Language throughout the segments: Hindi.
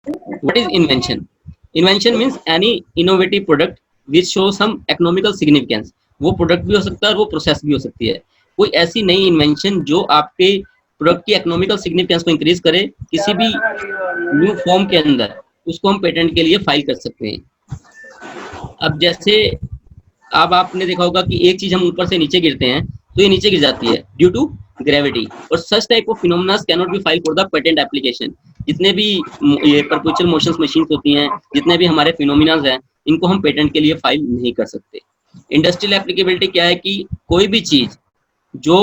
What is invention? Invention means any innovative product which shows some economical significance. वो प्रोडक्ट भी हो सकता है और वो प्रोसेस भी हो सकती है। कोई ऐसी नई इन्वेंशन जो आपके प्रोडक्ट की इकोनॉमिकल सिग्निफिकेंस को इंक्रीज करे किसी भी न्यू फॉर्म के अंदर, उसको हम पेटेंट के लिए फाइल कर सकते हैं। अब जैसे अब आपने देखा होगा कि एक चीज हम ऊपर से नीचे गिरते हैं तो ये नीचे गिर जाती है ड्यू टू ग्रेविटी, और सच type of phenomena can not be file for the patent application. जितने भी ये परपेचुअल मोशंस मशीन्स होती हैं, जितने भी हमारे फिनोमिनाज हैं, इनको हम पेटेंट के लिए फाइल नहीं कर सकते। इंडस्ट्रियल एप्लीकेबिलिटी क्या है कि कोई भी चीज जो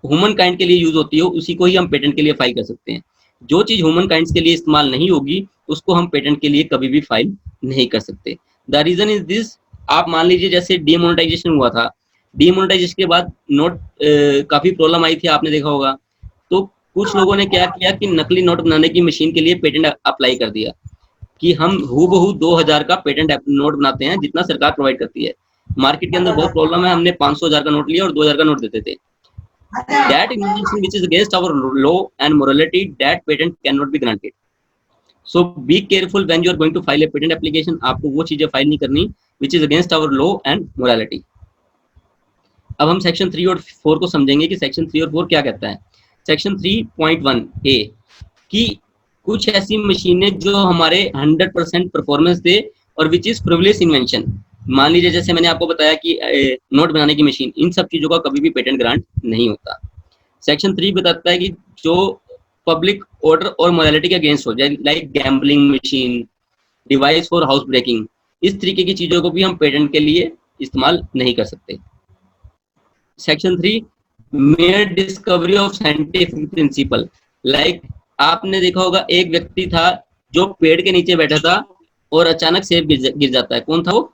ह्यूमन काइंड के लिए यूज होती हो उसी को ही हम पेटेंट के लिए फाइल कर सकते हैं। जो चीज ह्यूमन काइंड के लिए इस्तेमाल नहीं होगी उसको हम पेटेंट के लिए कभी भी फाइल नहीं कर सकते। द रीजन इज दिस, आप मान लीजिए जैसे डीमोनेटाइजेशन हुआ था, डीमोनेटाइजेशन के बाद नोट काफी प्रॉब्लम आई थी, आपने देखा होगा। तो कुछ लोगों ने क्या किया कि नकली नोट बनाने की मशीन के लिए पेटेंट अप्लाई कर दिया कि हम हूबहू 2000 का पेटेंट नोट बनाते हैं जितना सरकार प्रोवाइड करती है। मार्केट के अंदर बहुत प्रॉब्लम है, हमने 500,000 का नोट लिया और 2000 का नोट देते थे। That invention which is against our law and morality, that patent cannot be granted. So be careful when you are going to file a patent application. आपको वो चीजें फाइल नहीं करनी which is against our law and morality. अब हम सेक्शन 3 और 4 को समझेंगे कि सेक्शन 3 और 4 क्या कहता है। सेक्शन 3.1 ए कि कुछ ऐसी मशीनें जो हमारे 100% परफॉर्मेंस दे और विच इज फ्रिवलेस इन्वेंशन। मान लीजिए जैसे मैंने आपको बताया कि नोट बनाने की मशीन, इन सब चीजों का कभी भी पेटेंट ग्रांट नहीं होता। सेक्शन 3 बताता है कि जो पब्लिक ऑर्डर और मोरालिटी के अगेंस्ट हो जाए, like gambling machine, device for house breaking, इस तरीके की चीजों को भी हम पेटेंट के लिए इस्तेमाल नहीं कर सकते। Section 3 mayor discovery of scientific principle, like आपने देखा होगा एक व्यक्ति था जो पेड़ के नीचे बैठा था और अचानक सेब गिर जाता है। कौन था वो?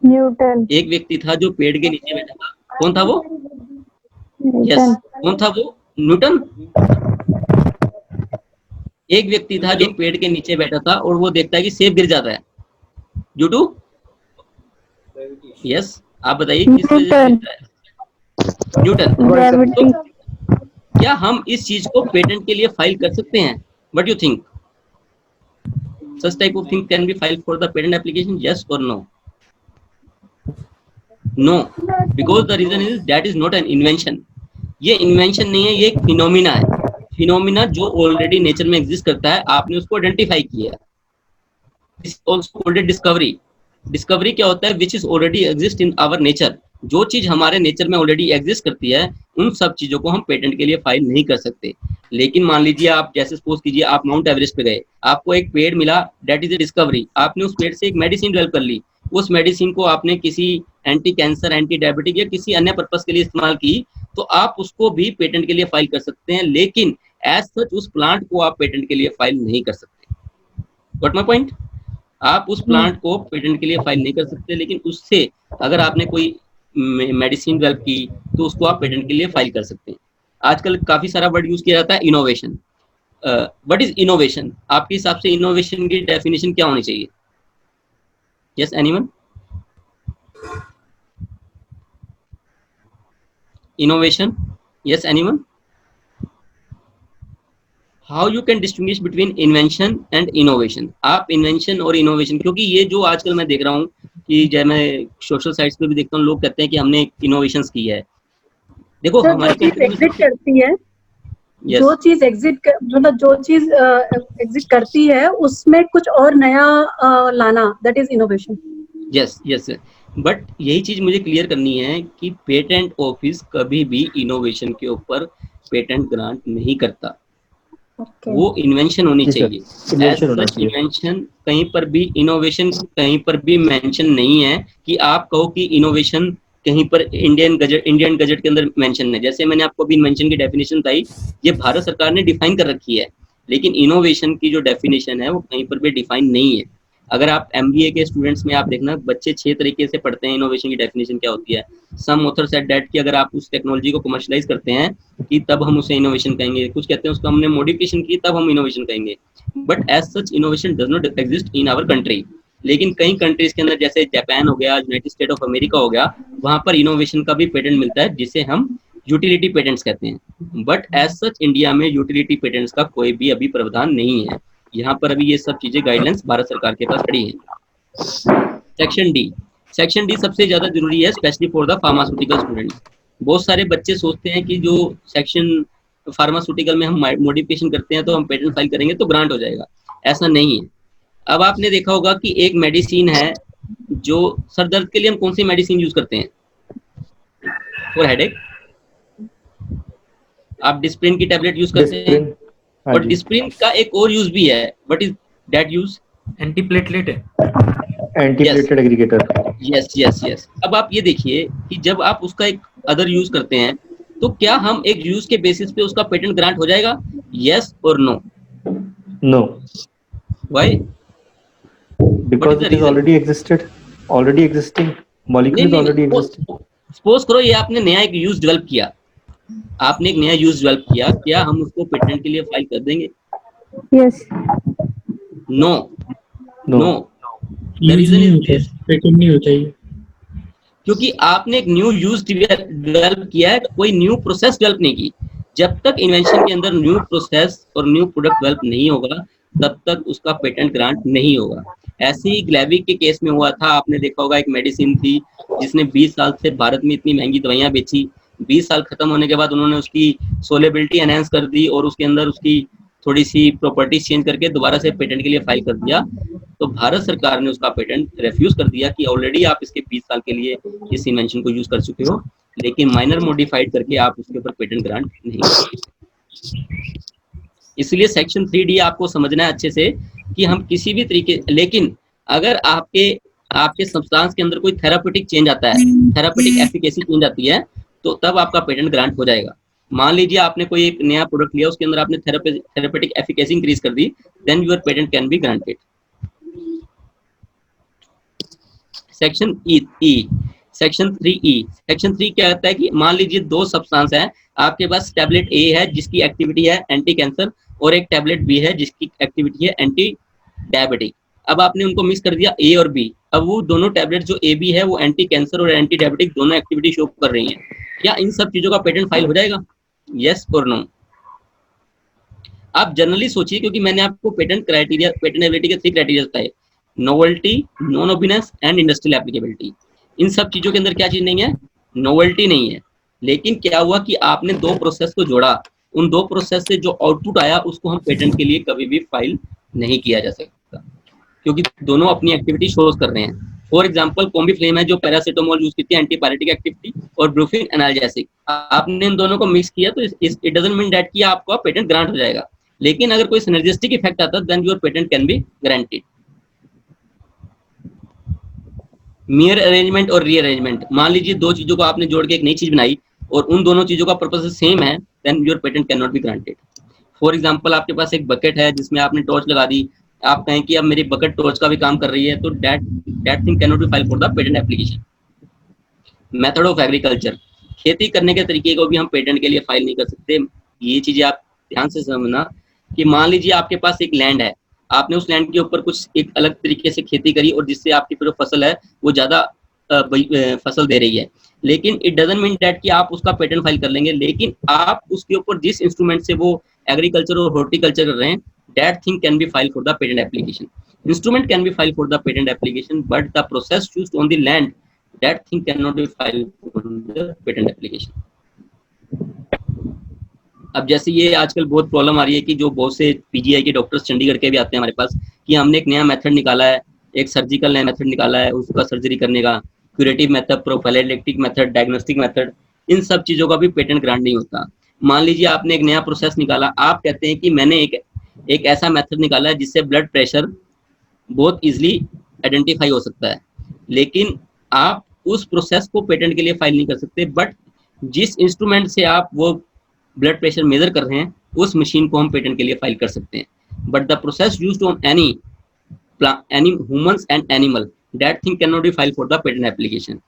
न्यूटन। एक व्यक्ति था जो पेड़ के नीचे बैठा था, कौन था वो? यस, कौन था वो? न्यूटन। एक व्यक्ति था जो पेड़ के नीचे बैठा था और वो देखता है कि सेब गिर जाता है ड्यू टू, यस आप बताइए किस वजह से गिरता है? न्यूटन। तो क्या हम इस चीज को पेटेंट के लिए फाइल कर सकते हैं? What you think? Such type of thing can be file for the patent application, yes और no? No, because the reason is that is not an invention. ये इन्वेंशन नहीं है, ये एक फिनोमिना है। फिनोमिना जो ऑलरेडी नेचर में एग्जिस्ट करता है, आपने उसको आइडेंटिफाई किया। Also called discovery. डिस्कवरी क्या होता है? Which is already exist in our nature. जो चीज हमारे नेचर में ऑलरेडी एग्जिस्ट करती है, उन सब चीजों को हम पेटेंट के लिए फाइल नहीं कर सकते। लेकिन मान लीजिए आप जैसे सपोज कीजिए आप माउंट एवरेस्ट पे गए, आपको एक पेड़ मिला, दैट इज ए डिस्कवरी। आपने उस पेड़ से एक मेडिसिन डेवलप कर ली, उस मेडिसिन को आपने किसी एंटी कैंसर, एंटी डायबिटिक या किसी अन्य पर्पस के लिए इस्तेमाल की, तो आप उसको भी पेटेंट के लिए फाइल कर सकते हैं। लेकिन एज सच उस प्लांट को आप पेटेंट के लिए फाइल नहीं कर सकते। What my point? आप उस प्लांट को पेटेंट के लिए फाइल नहीं कर सकते, लेकिन उससे अगर आपने कोई मेडिसिन डेवलप की तो उसको आप पेटेंट के लिए फाइल कर सकते हैं। आजकल काफी सारा वर्ड यूज किया जाता है, इनोवेशन। What is innovation? आपके हिसाब से इनोवेशन की डेफिनेशन क्या होनी चाहिए? Yes anyone? Innovation, yes anyone? How you can distinguish between invention and innovation? आप इन्वेंशन और इनोवेशन, क्योंकि ये जो आजकल मैं देख रहा हूँ कि जब मैं सोशल साइट्स पे भी देखता हूँ, लोग कहते हैं कि हमने इनोवेशंस की है। देखो हमारी कंट्री एग्जिट करती है, जो चीज एग्जिट मतलब जो चीज एग्जिट करती है उसमें कुछ और नया लाना, that is innovation. Yes yes, but यही चीज मुझे क्लियर करनी है कि पेटेंट ऑफिस कभी भी इनोवेशन के ऊपर पेटेंट ग्रांट नहीं करता। वो इन्वेंशन होनी चाहिए। एज सच इन्वेंशन कहीं पर भी, इनोवेशन कहीं पर भी मेंशन नहीं है कि आप कहो कि इनोवेशन कहीं पर इंडियन गजट के अंदर मेंशन है। जैसे मैंने आपको अभी इन्वेंशन की डेफिनेशन बताई, ये भारत सरकार ने डिफाइन कर रखी है, लेकिन इनोवेशन की जो डेफिनेशन है वो कहीं पर भी डिफाइन नहीं है। अगर आप एमबीए के स्टूडेंट्स में आप देखना, बच्चे 6 तरीके से पढ़ते हैं इनोवेशन की डेफिनेशन क्या होती है। सम ऑथर सेड दैट कि अगर आप उस टेक्नोलॉजी को कमर्शलाइज करते हैं कि तब हम उसे इनोवेशन कहेंगे, कुछ कहते हैं उसको हमने मॉडिफिकेशन की तब हम इनोवेशन कहेंगे। But as such innovation does not exist in our country. लेकिन कई कंट्रीज के अंदर जैसे जापान हो गया, यूनाइटेड स्टेट ऑफ अमेरिका हो गया, वहां पर इनोवेशन का भी पेटेंट मिलता है जिसे हम यूटिलिटी पेटेंट्स कहते हैं। बट एज सच इंडिया में यूटिलिटी पेटेंट्स का कोई भी अभी प्रावधान नहीं है। यहाँ पर अभी ये सब चीजें गाइडलाइंस भारत सरकार के पास खड़ी है। सेक्शन डी सबसे ज्यादा जरूरी है, specially for the pharmaceutical students. बहुत सारे बच्चे सोचते हैं कि जो सेक्शन फार्मास्यूटिकल में हम मॉडिफिकेशन करते हैं तो हम पेटेंट फाइल करेंगे तो ग्रांट हो जाएगा, ऐसा नहीं है। अब आपने देखा होगा कि एक मेडिसिन है, जो सर दर्द के लिए हम कौन सी मेडिसिन यूज करते हैं फॉर हेडेक? आप डिस्प्रिन की टैबलेट यूज करते हैं, और डिस्प्रिन का एक और यूज भी है, what is that use? Antiplatelet है, antiplatelet aggregator. Yes yes yes. अब आप ये देखिए कि जब आप उसका एक अदर यूज करते हैं तो क्या हम एक यूज के बेसिस पे उसका पेटेंट ग्रांट हो जाएगा? यस और no? No, why? because it is already existing molecule is already existing। Suppose करो ये आपने नया एक यूज डेवलप किया, आपने एक नया यूज डेवलप किया, क्या हम उसको पेटेंट के लिए फाइल कर देंगे? Yes. No no. Reason is patent नहीं हो चाहिए, क्योंकि आपने एक न्यू यूज डेवलप किया है, कोई न्यू प्रोसेस डेवलप नहीं की। जब तक इन्वेंशन के अंदर न्यू प्रोसेस और न्यू प्रोडक्ट डेवलप नहीं होगा तब तक उसका पेटेंट ग्रांट नहीं होगा। ऐसे ही ग्लेविक के केस में हुआ था, आपने देखा होगा, एक मेडिसिन थी जिसने 20 साल से भारत में इतनी महंगी दवाइयां बेची, 20 साल खत्म होने के बाद उन्होंने उसकी सोलेबिलिटी एनहांस कर दी और उसके अंदर उसकी थोड़ी सी प्रॉपर्टीज चेंज करके दोबारा से पेटेंट के लिए फाइल कर दिया। तो भारत सरकार ने उसका पेटेंट रिफ्यूज कर दिया कि ऑलरेडी आप इसके 20 साल के लिए इस इन्वेंशन को यूज कर चुके हो, लेकिन माइनर मॉडिफाइड करके आप उसके ऊपर पेटेंट ग्रांट नहीं कर सकते। इसलिए सेक्शन 3D आपको समझना है अच्छे से कि हम किसी भी तरीके, लेकिन अगर आपके सब्सटेंस के अंदर कोई थेरापेटिक चेंज आता है, थेरापेटिक एफिकेसी चेंज आती है, तो तब आपका पेटेंट ग्रांट हो जाएगा। मान लीजिए आपने कोई एक नया प्रोडक्ट लिया, उसके अंदर आपने थेरापेटिक एफिकेसी इंक्रीज कर दी, then your patent can be granted. Section section 3 क्या कहता है कि मान लीजिए दो सब्सटेंस है, आपके पास टैबलेट ए है जिसकी एक्टिविटी है एंटी कैंसर, और एक टैबलेट बी है जिसकी एक्टिविटी है एंटी डायबिटिक। अब आपने उनको मिक्स कर दिया ए और बी, अब वो दोनों टैबलेट जो ए बी है वो एंटी कैंसर और एंटी डायबिटिक दोनों एक्टिविटी शो कर रही हैं। क्या इन सब चीजों का पेटेंट फाइल हो जाएगा? यस और नो? आप जनरली सोचिए, क्योंकि मैंने आपको पेटेंट क्राइटेरिया, पेटेंटेबिलिटी के 3 क्राइटेरिया बताए, novelty, non obviousness and industrial applicability. इन सब चीजों के अंदर क्या चीज नहीं है? नोवेल्टी नहीं है। लेकिन क्या हुआ कि आपने 2 प्रोसेस को जोड़ा, उन 2 प्रोसेस से जो आउटपुट आया उसको हम पेटेंट के लिए कभी भी फाइल नहीं किया जा सकता, क्योंकि दोनों अपनी एक्टिविटी शो कर रहे हैं। फॉर एग्जाम्पल कॉम्बिफ्लेम है जो पैरासीटामोल यूज करती है एंटीपायरेटिक एक्टिविटी, और ब्रूफिन एनाल्जेसिक, आपने इन दोनों को मिक्स किया तो इट डजंट मीन दैट कि आपका पेटेंट ग्रांट हो जाएगा। लेकिन अगर कोई सिनर्जिस्टिक इफेक्ट आता है then your patent can be guaranteed. Mere arrangement और रीअरेंजमेंट, मान लीजिए 2 चीजों को आपने जोड़ के एक नई चीज बनाई और उन दोनों चीजों का पर्पस सेम है, then your patent can not be granted. For example आपके पास एक बकेट है जिसमें आपने टॉर्च लगा दी, आप कहें कि अब मेरी बकेट टॉर्च का भी काम कर रही है, तो that thing can not be file for the patent application. Method of agriculture, खेती करने के तरीके को भी हम पेटेंट के लिए फाइल नहीं कर सकते। ये चीजें आप ध्यान से समझना कि मान लीजिए आपके पास एक लैंड है, आपने उस लैंड के ऊपर कुछ एक अलग तरीके से खेती करी और जिससे आपकी जो फसल है वो ज्यादा फसल दे रही है, लेकिन इट डजंट मीन दैट कि आप उसका पेटेंट फाइल कर लेंगे। लेकिन आप उसके ऊपर जिस इंस्ट्रूमेंट से वो एग्रीकल्चर और हॉर्टिकल्चर कर रहे हैं, that thing can be file for the patent application. Instrument can be file for the patent application, but the process used on the land, that thing can not be file for the patent application. अब जैसे ये आजकल बहुत प्रॉब्लम आ रही है कि जो बहुत से पीजीआई के डॉक्टर्स चंडीगढ़ के भी आते हैं हमारे पास कि हमने एक नया मेथड निकाला है, एक सर्जिकल नया मेथड निकाला है उसका सर्जरी करने का, curative method, prophylactic method, diagnostic method, इन सब चीजों का भी पेटेंट ग्रांट नहीं होता। मान लीजिए आपने एक नया प्रोसेस निकाला, आप कहते हैं कि मैंने एक ऐसा मेथड निकाला है जिससे ब्लड प्रेशर बहुत इजीली आइडेंटिफाई हो सकता है, लेकिन आप उस प्रोसेस को पेटेंट के लिए फाइल नहीं कर सकते। बट जिस इंस्ट्रूमेंट से आप वो ब्लड प्रेशर मेजर कर रहे हैं उस मशीन को हम पेटेंट के लिए फाइल कर सकते हैं। But the process used on any humans and animal, that thing can not be file for the patent application.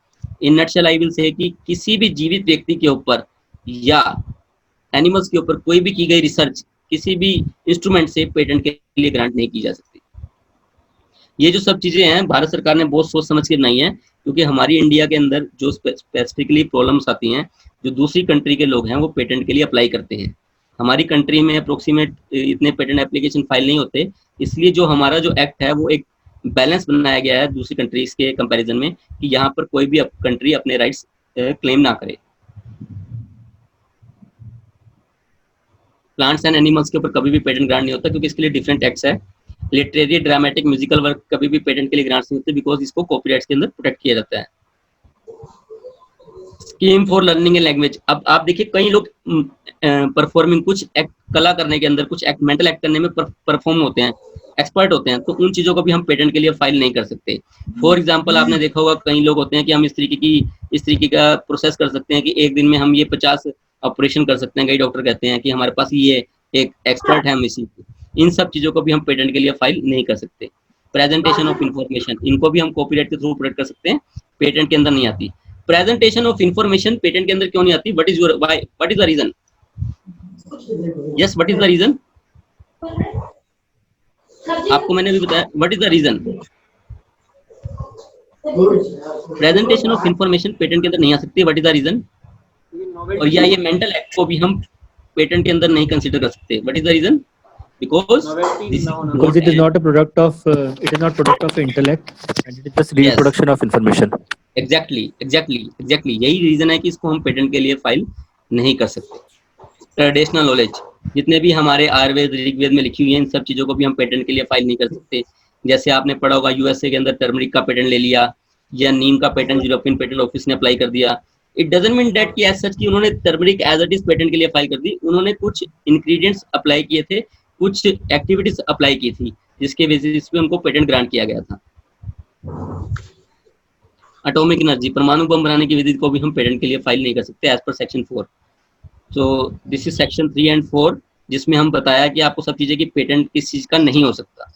In nutshell I will say कि किसी भी जीवित व्यक्ति के ऊपर या एनिमल्स के ऊपर कोई भी की गई रिसर्च किसी भी इंस्ट्रूमेंट से पेटेंट के लिए ग्रांट नहीं की जा सकती। ये जो सब चीजें हैं भारत सरकार ने बहुत सोच समझ के बनाई है, क्योंकि हमारी इंडिया के अंदर जो स्पेसिफिकली प्रॉब्लम्स आती हैं, जो दूसरी कंट्री के लोग हैं वो पेटेंट के लिए अप्लाई करते हैं, हमारी कंट्री में अप्रोक्सीमेट इतने पेटेंट एप्लीकेशन फाइल नहीं होते, इसलिए जो हमारा जो एक्ट है वो एक बैलेंस बनाया गया है दूसरी कंट्रीज के कंपैरिजन में कि यहाँ पर कोई भी कंट्री अपने राइट्स क्लेम ना करे। प्लांट्स एंड एनिमल्स के ऊपर कभी भी पेटेंट ग्रांट नहीं होता क्योंकि इसके लिए डिफरेंट एक्ट्स है। लिटरेरी, ड्रामेटिक, म्यूजिकल वर्क कभी भी पेटेंट के लिए ग्रांट्स नहीं होते बिकॉज इसको कॉपीराइट्स के अंदर प्रोटेक्ट किया जाता है। Scheme for learning a language, अब आप देखिए कई लोग परफॉर्मिंग कुछ एक्ट कला करने के अंदर, कुछ एक्ट मेंटल एक्ट करने में परफॉर्म होते हैं, एक्सपर्ट होते हैं, तो उन चीजों को भी हम पेटेंट के लिए फाइल नहीं कर सकते। फॉर एग्जांपल आपने देखा होगा कई लोग होते हैं कि हम इस तरीके का प्रोसेस कर सकते हैं कि एक दिन में हम ये 50 ऑपरेशन कर सकते हैं। कई डॉक्टर कहते हैं कि हमारे पास ये एक एक्सपर्ट है हम इसी, इन सब चीजों को भी हम पेटेंट के लिए फाइल नहीं कर सकते। प्रेजेंटेशन ऑफ इंफॉर्मेशन, इनको भी हम कॉपीराइट के थ्रू प्रोटेक्ट कर सकते हैं, पेटेंट के अंदर नहीं आती। प्रेजेंटेशन ऑफ इंफॉर्मेशन पेटेंट के अंदर क्यों नहीं आती? What is the reason? Yes, what is the reason? आपको मैंने अभी बताया what is the reason. Presentation of information patent के अंदर नहीं आ सकती, व्हाट इज द रीजन? और या ये मेंटल एक्ट को भी हम पेटेंट के अंदर नहीं कंसीडर कर सकते, what is the reason? because it is not a product of intellect and it is just reproduction of information. Exactly यही रीजन है कि इसको हम पेटेंट के लिए फाइल नहीं कर सकते। ट्रेडिशनल नॉलेज, जितने भी हमारे आयुर्वेद, ऋग्वेद में लिखी हुई है, इन सब चीजों को भी हम पेटेंट के लिए फाइल नहीं कर सकते। जैसे आपने पढ़ा होगा यूएसए के अंदर टर्मरिक का पेटेंट ले लिया या नीम का पेटेंट यूरोपियन पेटेंट ऑफिस ने अप्लाई कर दिया। इट डजंट मीन दैट कि एज सच कि उन्होंने turmeric as it is patent के लिए फाइल कर दी। उन्होंने कुछ इंग्रेडिएंट्स अप्लाई किए थे, कुछ एक्टिविटीज अप्लाई की थी जिसके बेसिस पे उनको पेटेंट ग्रांट किया गया था। एटॉमिक एनर्जी, परमाणु बम बनाने की विधि को भी हम पेटेंट के लिए फाइल नहीं कर सकते as per section 4। So this is section 3 and 4 जिसमें हम बताया कि आपको सब चीजें कि पेटेंट किस चीज का नहीं हो सकता।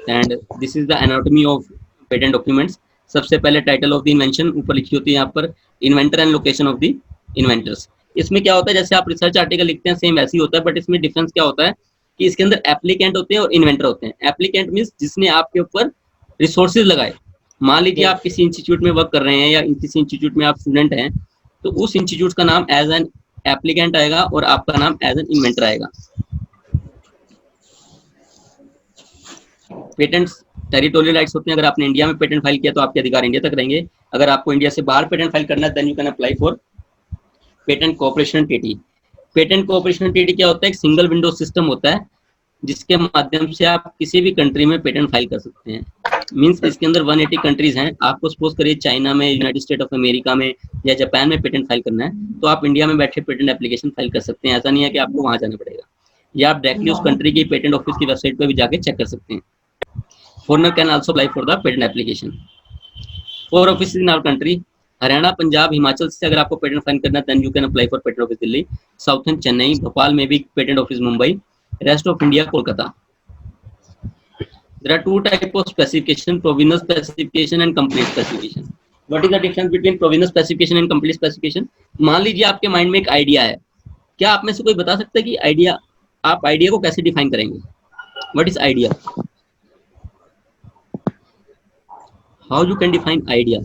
And this is the anatomy of patent documents. सबसे पहले टाइटल ऑफ द इन्वेंशन ऊपर लिखी होती है यहाँ पर, inventor and location of the inventors. इसमें क्या होता है, जैसे आप रिसर्च आर्टिकल लिखते हैं सेम ऐसे ही होता है, बट इसमें डिफरेंस क्या होता है कि इसके अंदर एप्लीकेंट होते हैं और इन्वेंटर होते हैं। एप्लीकेंट मींस जिसने आपके ऊपर रिसोर्सेज लगाए। मान लीजिए आप किसी इंस्टीट्यूट में वर्क कर रहे हैं या किसी इंस्टीट्यूट में आप स्टूडेंट हैं, तो उस इंस्टीट्यूट का नाम एज एन एप्लीकेंट आएगा और आपका नाम एज एन इन्वेंटर आएगा। पेटेंट्स टेरिटोरियल राइट्स होते हैं। अगर आपने इंडिया में पेटेंट फाइल किया तो आपके अधिकार इंडिया तक रहेंगे। अगर आपको इंडिया से बाहर पेटेंट फाइल करना है then you can apply for patent cooperation treaty. Patent cooperation treaty क्या होता है? एक सिंगल विंडो सिस्टम होता है जिसके माध्यम से आप किसी भी कंट्री में पेटेंट फाइल कर सकते हैं। मींस इसके अंदर 180 कंट्रीज हैं। आपको सपोज करिए चाइना में, यूनाइटेड स्टेट ऑफ अमेरिका में या जापान में पेटेंट फाइल करना है तो आप इंडिया में बैठे पेटेंट एप्लीकेशन फाइल कर सकते हैं। ऐसा नहीं है कि आपको वहां जाना पड़ेगा, या आप डायरेक्टली उस कंट्री की पेटेंट ऑफिस की वेबसाइट पर भी जाके चेक कर सकते हैं। Foreigner can also apply for the patent application. 4 office in our country, Haryana, Punjab, Himachal से अगर आपको पेटेंट फाइल करना है then you can apply for patent office Delhi. Southern Chennai, Bhopal में भी patent office Mumbai, rest of India Kolkata. There are 2 types of specification, provisional specification and complete specification. What is the difference between provisional specification and complete specification? मान लीजिए आपके माइंड में एक आइडिया है, क्या आप में से कोई बता सकता है कि आइडिया, आप आइडिया को कैसे डिफाइन करेंगे? What is idea? How you can define idea?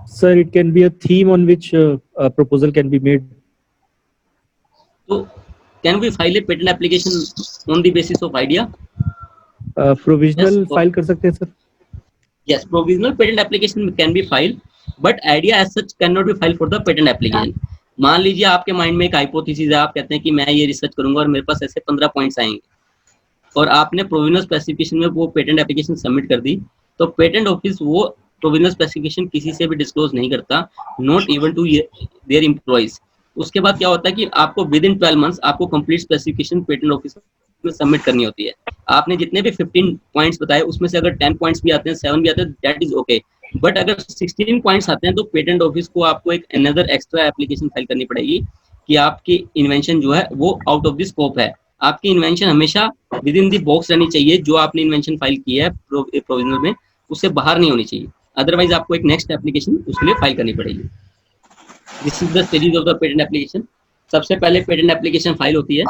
Sir, it can be a theme on which a proposal can be made. So, can we file a patent application on the basis of idea? Provisional file कर सकते हैं sir? Yes, provisional patent application can be filed, but idea as such cannot be filed for the patent application. मान लीजिए आपके माइंड में एक हाइपोथेसिस है, आप कहते हैं कि मैं ये रिसर्च करूंगा और मेरे पास ऐसे 15 पॉइंट्स आएंगे और आपने प्रोविजनल स्पेसिफिकेशन में वो पेटेंट एप्लीकेशन सबमिट कर दी, तो पेटेंट ऑफिस वो प्रोविजनल स्पेसिफिकेशन किसी से भी डिस्क्लोज नहीं करता, not even to their employees. उसके बाद क्या होता है कि आपको विद इन 12 मंथ्स आपको कंप्लीट स्पेसिफिकेशन पेटेंट ऑफिस में सबमिट करनी होती है। आपने जितने भी 15 पॉइंट्स बताए उसमें से अगर 10 पॉइंट्स भी आते हैं, 7 भी आते हैं, दैट इज ओके, बट अगर 16 पॉइंट्स आते हैं तो पेटेंट ऑफिस को आपको एक अनदर एक्स्ट्रा एप्लीकेशन फाइल करनी पड़ेगी कि आपकी इन्वेंशन जो है वो आउट ऑफ द स्कोप है। आपकी इन्वेंशन हमेशा विद इन द बॉक्स रहनी चाहिए, जो आपने इन्वेंशन फाइल की है प्रोविजनल में उससे बाहर नहीं होनी चाहिए, अदरवाइज आपको एक नेक्स्ट एप्लीकेशन उसके लिए फाइल करनी पड़ेगी। This is the stages of the patent application. सबसे पहले पेटेंट एप्लीकेशन फाइल होती है,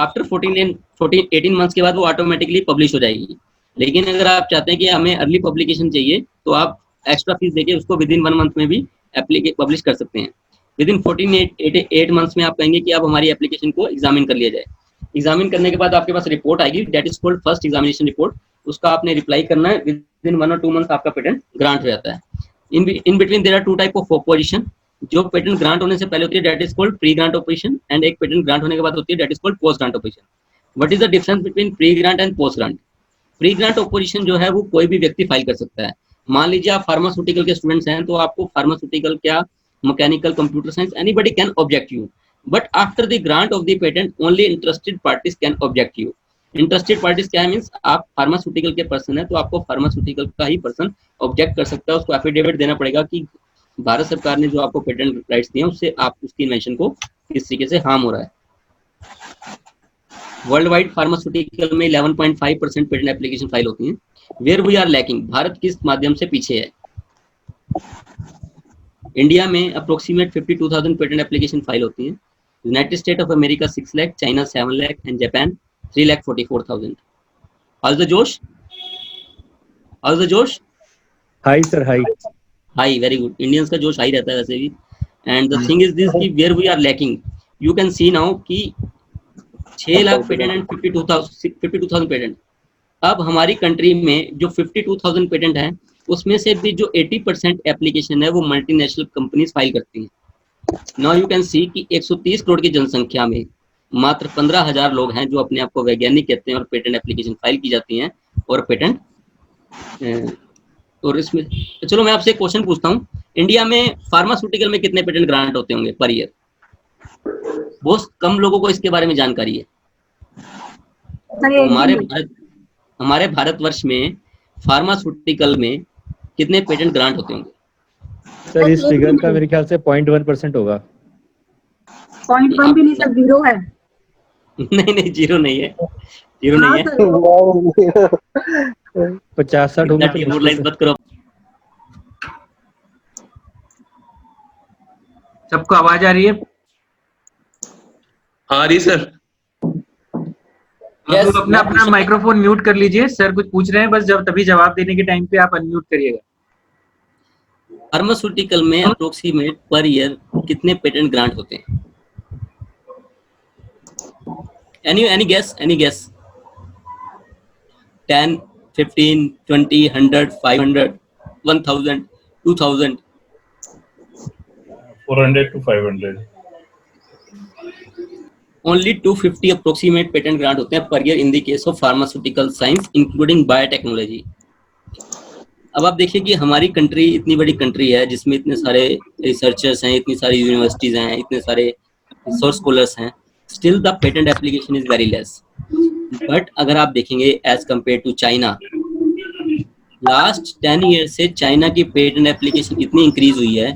आफ्टर 18 मंथ्स के बाद वो ऑटोमेटिकली पब्लिश हो जाएगी। लेकिन अगर आप चाहते हैं कि हमें अर्ली पब्लिकेशन चाहिए तो आप एक्स्ट्रा फीस देके उसको विद इन 1 मंथ में भी पब्लिश कर सकते हैं। विदिन 8 मंथ्स में आप कहेंगे कि अब हमारी एप्लीकेशन को एग्जामिन कर लिया जाए। एग्जामिन करने के बाद आपके पास रिपोर्ट आएगी, that is called first examination report. उसका आपने रिप्लाई करना है, विदिन 1 और 2 मंथ आपका पेटेंट ग्रांट हो जाता है। In between there are 2 type of opposition. जो पेटेंट ग्रांट होने से पहले होती है that is called pre grant opposition, and एक पेटेंट ग्रांट होने के बाद होती है that is called post grant opposition. What is the difference between pre grant and post grant? Pre grant opposition जो है वो कोई भी व्यक्ति फाइल कर सकता है। मान लीजिए आप फार्मास्यूटिकल के स्टूडेंट्स हैं, तो आपको फार्मास्यूटिकल क्या, mechanical, computer science, anybody can object you, but after the grant of the patent only interested parties can object you. Interested parties क्या है? मींस आप फार्मास्यूटिकल के पर्सन है तो आपको फार्मास्यूटिकल का ही पर्सन ऑब्जेक्ट कर सकता है। उसको एफिडेविट देना पड़ेगा कि भारत सरकार ने जो आपको पेटेंट राइट्स दिए उससे आप उसकी इन्वेंशन को किस तरीके से हार्म हो रहा है। वर्ल्ड वाइड फार्मास्यूटिकल में 11.5% पेटेंट एप्लीकेशन फाइल होती हैं। Where we are lacking, Bharat किस माध्यम से पीछे है? इंडिया में अप्रोक्सीमेट 52,000 पेटेंट एप्लीकेशन फाइल होती हैं। United States of America 6 lakh, China 7 lakh and Japan 3,44,000। How is the josh? How is the josh? High sir, high. High, very good. Indians का जोश हाई रहता है वैसे भी। And the thing is this कि where we are lacking, you can see now कि 6 लाख पेटेंट एंड 52,000 पेटेंट। अब हमारी कंट्री में जो 52,000 पेटेंट हैं उसमें से भी जो 80% एप्लीकेशन है वो मल्टीनेशनल कंपनीज फाइल करती हैं। नाउ यू कैन सी कि 130 करोड़ की जनसंख्या में मात्र 15,000 लोग हैं जो अपने आप को वैज्ञानिक कहते हैं और पेटेंट एप्लीकेशन फाइल की जाती हैं और पेटेंट। और इसमें चलो मैं आपसे एक क्वेश्चन पूछता हूँ, इंडिया में फार्मास्यूटिकल में कितने पेटेंट ग्रांट होते होंगे पर ईयर? बहुत कम लोगों को इसके बारे में जानकारी है। हमारे भारतवर्ष में फार्मास्यूटिकल में कितने पेटेंट ग्रांट होते होंगे? सर इस फिगर का मेरे ख्याल से 0.1% होगा। 0.1 भी नहीं सर, 0 है। नहीं, 0 नहीं है, 0 नहीं है। 50-60 होगा। मत करो। सबको आवाज आ रही है? हाँ रही सर। आप लोग अपना अपना माइक्रोफोन म्यूट कर लीजिए। सर कुछ पूछ रहे हैं, बस जब तभी जवाब देने के टाइम पे आप अनम्यूट करिएगा। फार्मास्यूटिकल में अप्रोक्सीमेट पर ईयर कितने पेटेंट ग्रांट होते हैं? Any guess? 10, 15, 20, 100, 500, 1,000, 2,000? 400 to 500। Only 250 approximate patent grant होते हैं per year in the case of pharmaceutical science including biotechnology। अब आप देखिए कि हमारी कंट्री इतनी बड़ी कंट्री है जिसमें इतने सारे रिसर्चर्स हैं, इतनी सारी यूनिवर्सिटीज हैं, इतने सारे रिसोर्स स्कॉलर्स हैं, still the patent application is very less. But अगर आप देखेंगे as compare to China, last 10 year से चाइना की पेटेंट एप्लीकेशन इतनी इंक्रीज हुई है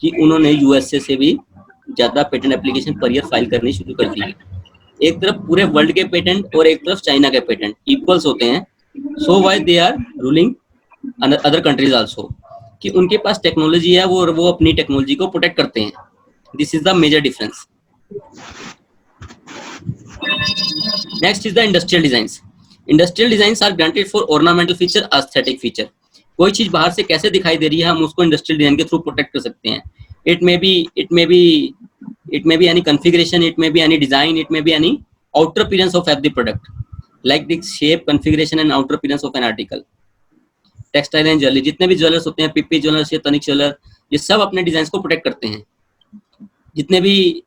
कि उन्होंने यूएसए से भी ज्यादा patent application per year file करनी शुरू कर दी है। एक तरफ पूरे वर्ल्ड के पेटेंट और एक तरफ चाइना के पेटेंट इक्वल्स होते हैं। So why they are ruling other countries also, कि उनके पास टेक्नोलॉजी है वो अपनी टेक्नोलॉजी को प्रोटेक्ट करते हैं। This is the major difference. Next is the industrial designs. Industrial designs are granted for ornamental feature, aesthetic feature. कोई चीज बाहर से कैसे दिखाई दे रही है हम उसको इंडस्ट्रियल डिजाइन के थ्रू प्रोटेक्ट कर सकते हैं। It may be any configuration, it may be any design, it may be any outer appearance of the product, like the shape, configuration and outer appearance of an article. Textile and jewelry, जितने भी ज्वेलर्स होते हैं, पिप्पी ज्वेलर्स या तनिक ज्वेलर, ये सब अपने डिजाइन को प्रोटेक्ट करते हैं। जितने भी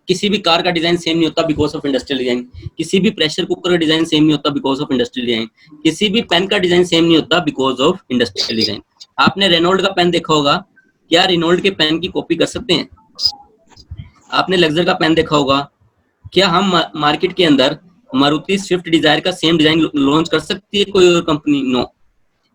किसी भी कार का डिजाइन सेम नहीं होता बिकॉज ऑफ इंडस्ट्रियल डिजाइन, किसी भी प्रेशर कुकर का डिजाइन सेम नहीं होता बिकॉज ऑफ इंडस्ट्रियल डिजाइन, किसी भी पेन का डिजाइन सेम नहीं होता बिकॉज ऑफ इंडस्ट्रियल डिजाइन। आपने रेनॉल्ड का पेन देखा होगा, क्या रेनॉल्ड के पेन की कॉपी कर सकते हैं? आपने लग्जर का पेन देखा होगा, क्या हम मार्केट के अंदर मारुति स्विफ्ट डिजायर का सेम डिजाइन लॉन्च कर सकती है कोई और कंपनी? नो।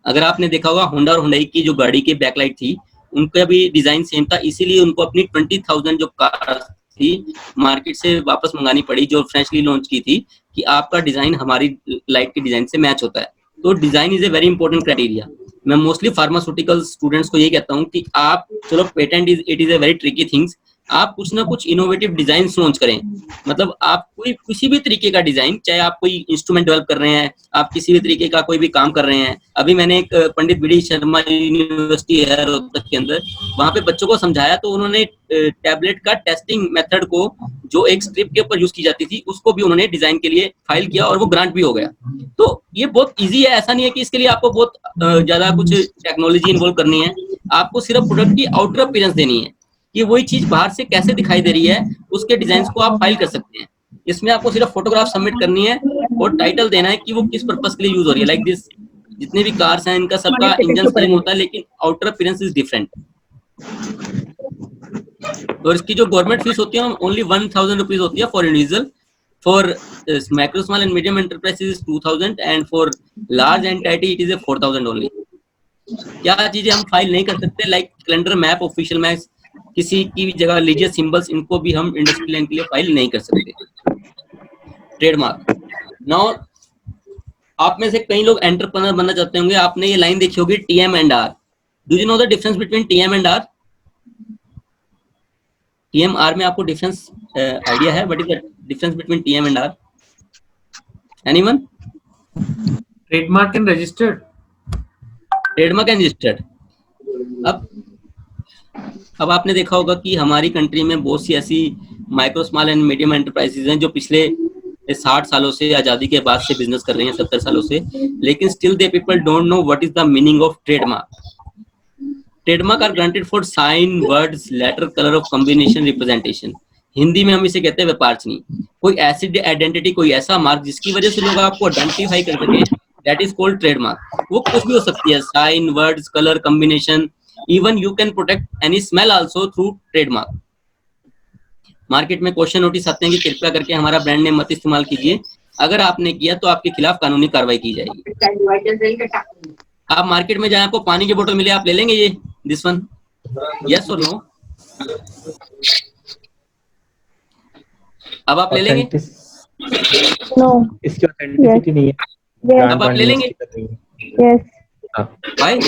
अगर आपने देखा होगा होंडा और हुंडई की जो गाड़ी की बैकलाइट थी उनका भी डिजाइन सेम था, इसीलिए उनको अपनी 20,000 जो कार थी मार्केट से वापस मंगानी पड़ी जो फ्रेशली लॉन्च की थी, कि आपका डिजाइन हमारी लाइट के डिजाइन से मैच होता है। तो design is a very important criteria. मैं मोस्टली फार्मास्यूटिकल स्टूडेंट्स को ये कहता हूँ कि आप चलो patent it is a very tricky things, आप कुछ ना कुछ इनोवेटिव डिजाइन लॉन्च करें। मतलब आप कोई किसी भी तरीके का डिजाइन, चाहे आप कोई इंस्ट्रूमेंट डेवलप कर रहे हैं, आप किसी भी तरीके का कोई भी काम कर रहे हैं। अभी मैंने एक पंडित बीडी शर्मा यूनिवर्सिटी है रोहतक के अंदर, वहां पे बच्चों को समझाया, तो उन्होंने टैबलेट का टेस्टिंग मेथड को जो एक स्ट्रिप के ऊपर यूज की जाती थी, उसको भी उन्होंने डिजाइन के लिए फाइल किया और वो ग्रांट भी हो गया। तो ये बहुत इजी है, ऐसा नहीं है कि इसके लिए आपको बहुत ज्यादा कुछ टेक्नोलॉजी इन्वॉल्व करनी है। आपको सिर्फ प्रोडक्ट की आउटर अपीयरेंस देनी है कि वही चीज बाहर से कैसे दिखाई दे रही है, उसके डिजाइन को आप फाइल कर सकते हैं। इसमें आपको सिर्फ फोटोग्राफ सबमिट करनी है और टाइटल देना है कि वो किस पर्पस के लिए यूज हो रही है। लाइक दिस, जितने भी कार्स हैं इनका सबका इंजन सेम होता है, लेकिन आउटर अपीयरेंस इज डिफरेंट। और इसकी जो गवर्नमेंट फीस होती है ओनली 1000 रुपीज होती है for individual, for micro small and medium enterprises 2000 and for large entity it is 4000 only. क्या चीजें हम फाइल नहीं कर सकते, like calendar, map, official map, किसी की भी जगह रिलीजियस सिंबल्स, इनको भी हम इंडस्ट्रियल लाइन के लिए फाइल नहीं कर सकते। ट्रेडमार्क। नाउ आप में से कई लोग एंटरप्रेन्योर बनना चाहते होंगे, आपने ये लाइन देखी होगी TM and R। Do you know the difference between TM and R? TM R में आपको डिफरेंस आइडिया है? What is the difference between TM and R? Anyone? Trademark and registered. Trademark and registered. अब आपने देखा होगा कि हमारी कंट्री में बहुत सी ऐसी micro small and medium enterprises हैं जो पिछले 60 सालों से, आजादी के बाद से बिजनेस कर रही हैं, 70 सालों से, लेकिन still they people don't know what is the meaning of trademark. Trademark are granted for sign, words, letter, colour of combination, representation. Hindi में हम इसे कहते हैं व्यापार चिन्ह। कोई ऐसी आइडेंटिटी, कोई ऐसा मार्क जिसकी वजह से लोग आपको आइडेंटिफाई कर सकें, दैट इज कॉल्ड ट्रेडमार्क। वो कुछ भी हो सकती है, sign, words, colour, combination, even you can protect any smell also through trademark। Market में क्वेश्चन नोटिस आते हैं कि कृपया करके हमारा ब्रांड नेम मत इस्तेमाल कीजिए, अगर आपने किया तो आपके खिलाफ कानूनी कार्रवाई की जाएगी। आप मार्केट में जाए, आपको पानी की बोतल मिले, आप ले लेंगे ये दिस वन? यस और नो? अब आप ले लेंगे? नो, इसकी ऑथेंटिसिटी नहीं है। अब आप ले लेंगे? यस। व्हाई?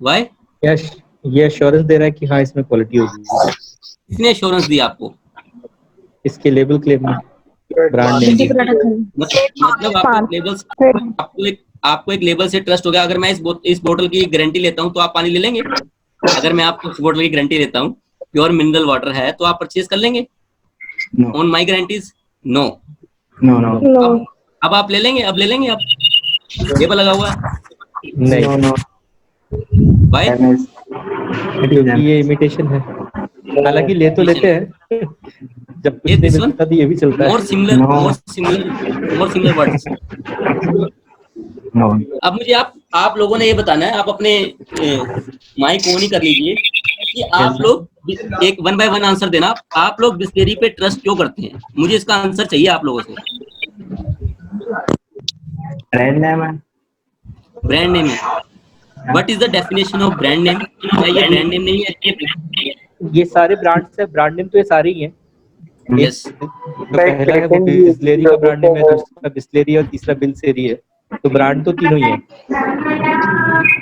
व्हाई? यस, ये एश्योरेंस दे रहा है कि हाँ इसमें क्वालिटी होगी। किसने एश्योरेंस दी आपको? इसके लेबल क्लेम में, ब्रांड नेम। मतलब आपको एक लेबल से ट्रस्ट हो गया। अगर मैं इस बोतल की गारंटी लेता हूँ तो आप पानी ले लेंगे? अगर मैं आपको इस बोतल की गारंटी लेता हूँ, प्योर मिनरल वाटर है, तो आप परचेज कर लेंगे ऑन माई गारंटीज? नो। अब आप ले लेंगे? अब ले लेंगे? आप लेबल लगा हुआ है? नहीं। भाई ये इमिटेशन है, हालांकि ले तो लेते हैं जब कुछ नहीं मिलता तो ये भी चलता है। more similar words। अब मुझे आप लोगों ने ये बताना है, आप अपने माइक ऑन ही कर लीजिए कि आप लोग एक 1 by 1 आंसर देना। आप लोग बिस्लेरी पे ट्रस्ट क्यों करते हैं? मुझे इसका आंसर चाहिए आप लोगों से। ब्रांड नेम है। ब्रांड नेम है। What is the definition of brand name? क्या ये ब्रांड नेम नहीं है? ये सारे ब्रांड्स है, ब्रांड नेम तो ये सारे ही हैं। यस। पहला है वो बिस्लेरी का ब्रांड नेम है, दूसरा बिस्लेरी और तीसरा बिलसेरी है। तो ब्रांड तो तीनों ही है,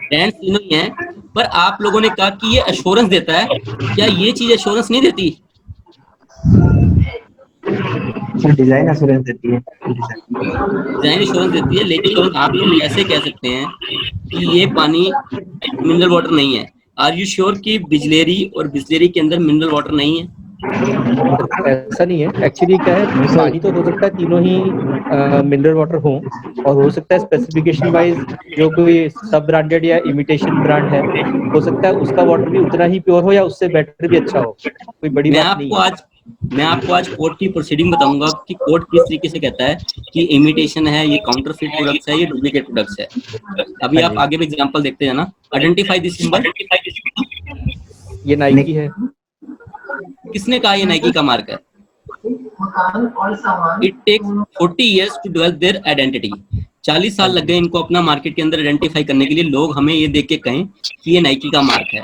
ब्रांड तीनों ही हैं, पर आप लोगों ने कहा कि ये एश्योरेंस देता है। क्या ये चीज एश्योरेंस नहीं देती? डिजाइन एश्योरेंस देती है। डिजाइन एश्योरेंस देती है, लेकिन आप लोग ऐसे कह सकते हैं कि ये पानी मिनरल वाटर नहीं है। आर यू श्योर कि बिजलेरी और बिस्लेरी के अंदर मिनरल वाटर नहीं है? ऐसा नहीं है, एक्चुअली क्या है, पानी तो हो सकता है तीनों ही मिनरल वाटर हो, और हो सकता है स्पेसिफिकेशन वाइज जो कोई सब ब्रांडेड या इमिटेशन ब्रांड है, हो सकता है उसका वाटर भी उतना ही प्योर हो या उससे बेटर भी अच्छा हो। कोई बड़ी बात नहीं है। मैं आपको आज कोर्ट की प्रोसीडिंग बताऊंगा कि कोर्ट किस तरीके से कहता है कि इमिटेशन है, ये काउंटरफिट प्रोडक्ट्स है, ये डुप्लीकेट प्रोडक्ट्स है। अभी आप आगे भी एग्जांपल देखते हैं ना। Identify this symbol. ये नाइकी है। किसने कहा ये नाइकी का मार्क है? It takes 40 years to develop their identity. 40 साल लग गए इनको अपना मार्केट के अंदर आइडेंटिफाई करने के लिए, लोग हमें ये देख के कहें कि ये नाइकी का मार्क है।